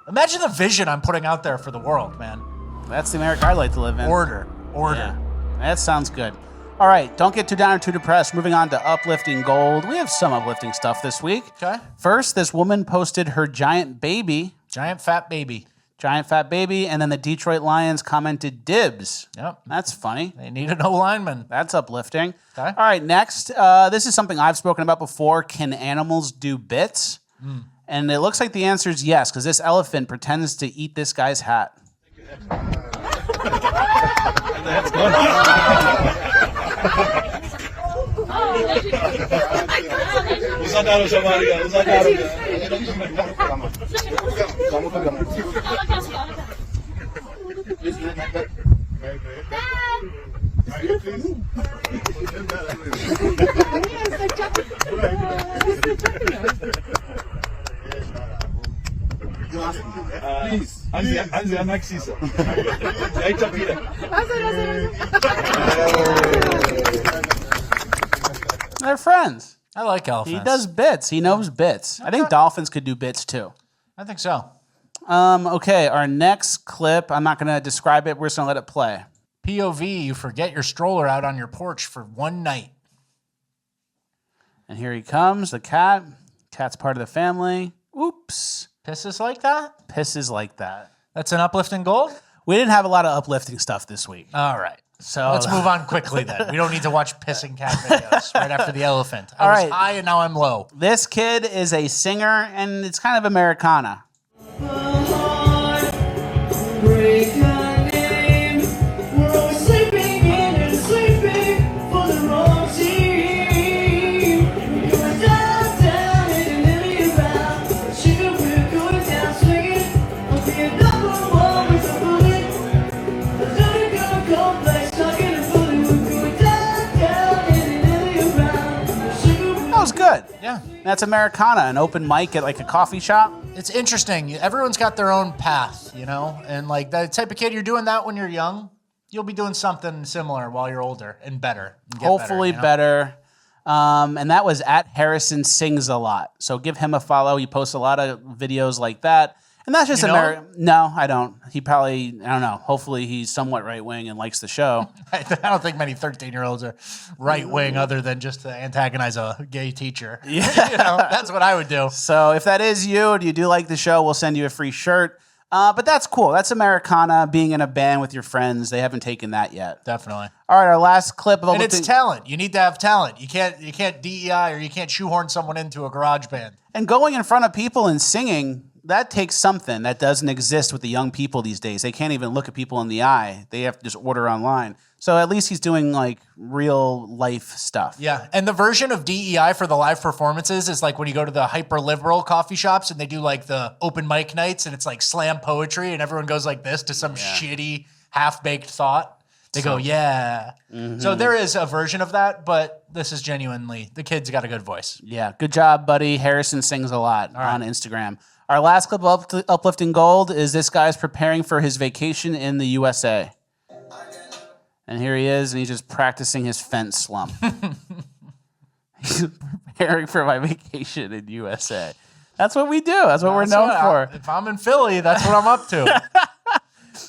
Imagine the vision I'm putting out there for the world, man. That's the America I like to live in. Order. Yeah. That sounds good. All right, don't get too down or too depressed. Moving on to uplifting gold. We have some uplifting stuff this week. Okay. First, this woman posted her giant baby. Giant fat baby. Giant fat baby, and then the Detroit Lions commented dibs. Yep. That's funny. They need an O-lineman. That's uplifting. Okay. All right, next. This is something I've spoken about before. Can animals do bits? And it looks like the answer is yes, because this elephant pretends to eat this guy's hat. That's good. Sacaram sua barriga, sacaram. Please, Anzi, Maxisa. They're friends. I like elephants. He does bits. He knows bits. I think dolphins could do bits too. I think so. Okay, our next clip, I'm not going to describe it. We're just going to let it play. POV, you forget your stroller out on your porch for one night. And here he comes, the cat. Cat's part of the family. Oops. Pisses like that? Pisses like that. That's an uplifting gold? We didn't have a lot of uplifting stuff this week. All right. So let's move on quickly then. We don't need to watch pissing cat videos right after the elephant. I All was right. high and now I'm low. This kid is a singer, and it's kind of Americana. That was good. Yeah. That's Americana, an open mic at like a coffee shop. It's interesting. Everyone's got their own path, you know? And like the type of kid, you're doing that when you're young, you'll be doing something similar while you're older and better. And get Hopefully better. And that was at Harrison Sings a Lot. So give him a follow. He posts a lot of videos like that. And that's just You know America. No, I don't. He probably, I don't know. Hopefully he's somewhat right wing and likes the show. I don't think many 13-year-olds are right wing other than just to antagonize a gay teacher. Yeah. You know, that's what I would do. So if that is you and you do like the show, we'll send you a free shirt. But that's cool. That's Americana, being in a band with your friends. They haven't taken that yet. Definitely. All right, our last clip of And it's talent. You need to have talent. You can't DEI or you can't shoehorn someone into a garage band. And going in front of people and singing, that takes something that doesn't exist with the young people these days. They can't even look at people in the eye. They have to just order online. So at least he's doing like real life stuff. Yeah, and the version of DEI for the live performances is like when you go to the hyper liberal coffee shops and they do like the open mic nights and it's like slam poetry and everyone goes like this to some shitty half baked thought. They go, yeah. Mm-hmm. So there is a version of that, but this is genuinely, the kid's got a good voice. Yeah, good job, buddy. Harrison Sings a Lot on Instagram. Our last clip of Uplifting Gold is this guy's preparing for his vacation in the USA. And here he is, and he's just practicing his fence slump. He's preparing for my vacation in USA. That's what we do. That's what we're known for. If I'm in Philly, that's what I'm up to.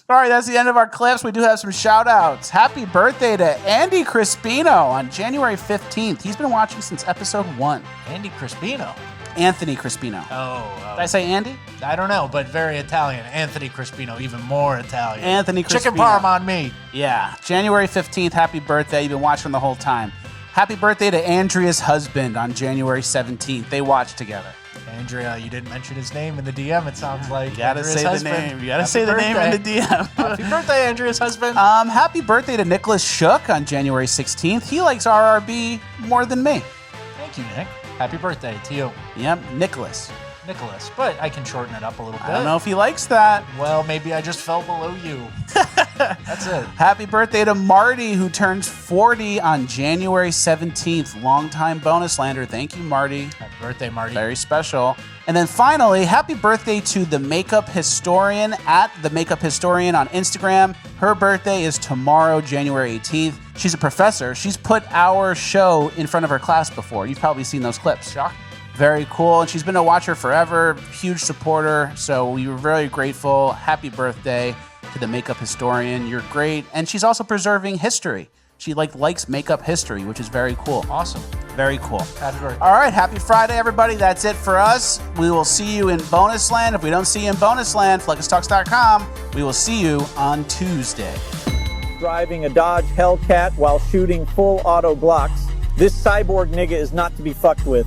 All right, that's the end of our clips. We do have some shout outs. Happy birthday to Andy Crispino on January 15th. He's been watching since episode 1. Andy Crispino. Anthony Crispino. Oh. Did I say Andy? I don't know, but very Italian. Anthony Crispino, even more Italian. Anthony Crispino. Chicken parm on me. Yeah. January 15th, happy birthday. You've been watching the whole time. Happy birthday to Andrea's husband on January 17th. They watched together. Andrea, you didn't mention his name in the DM, it sounds like. You gotta Andrea's say husband. the name. You gotta Happy say the name in the birthday. DM. Happy birthday, Andrea's husband. Happy birthday to Nicholas Shook on January 16th. He likes RRB more than me. Thank you, Nick. Happy birthday to you. Yep, Nicholas. Nicholas, but I can shorten it up a little bit. I don't know if he likes that. Well, maybe I just fell below you. That's it. Happy birthday to Marty, who turns 40 on January 17th. Longtime bonus lander. Thank you, Marty. Happy birthday, Marty. Very special. And then finally, happy birthday to the Makeup Historian at the Makeup Historian on Instagram. Her birthday is tomorrow, January 18th. She's a professor. She's put our show in front of her class before. You've probably seen those clips. Shocking. Very cool. And she's been a watcher forever, huge supporter. So we were very grateful. Happy birthday to the Makeup Historian. You're great. And she's also preserving history. She likes makeup history, which is very cool. Awesome. Very cool. Happy birthday. All right, happy Friday, everybody. That's it for us. We will see you in Bonus Land. If we don't see you in Bonus Land, FleckisTalks.com. We will see you on Tuesday. Driving a Dodge Hellcat while shooting full auto Glocks. This cyborg nigga is not to be fucked with.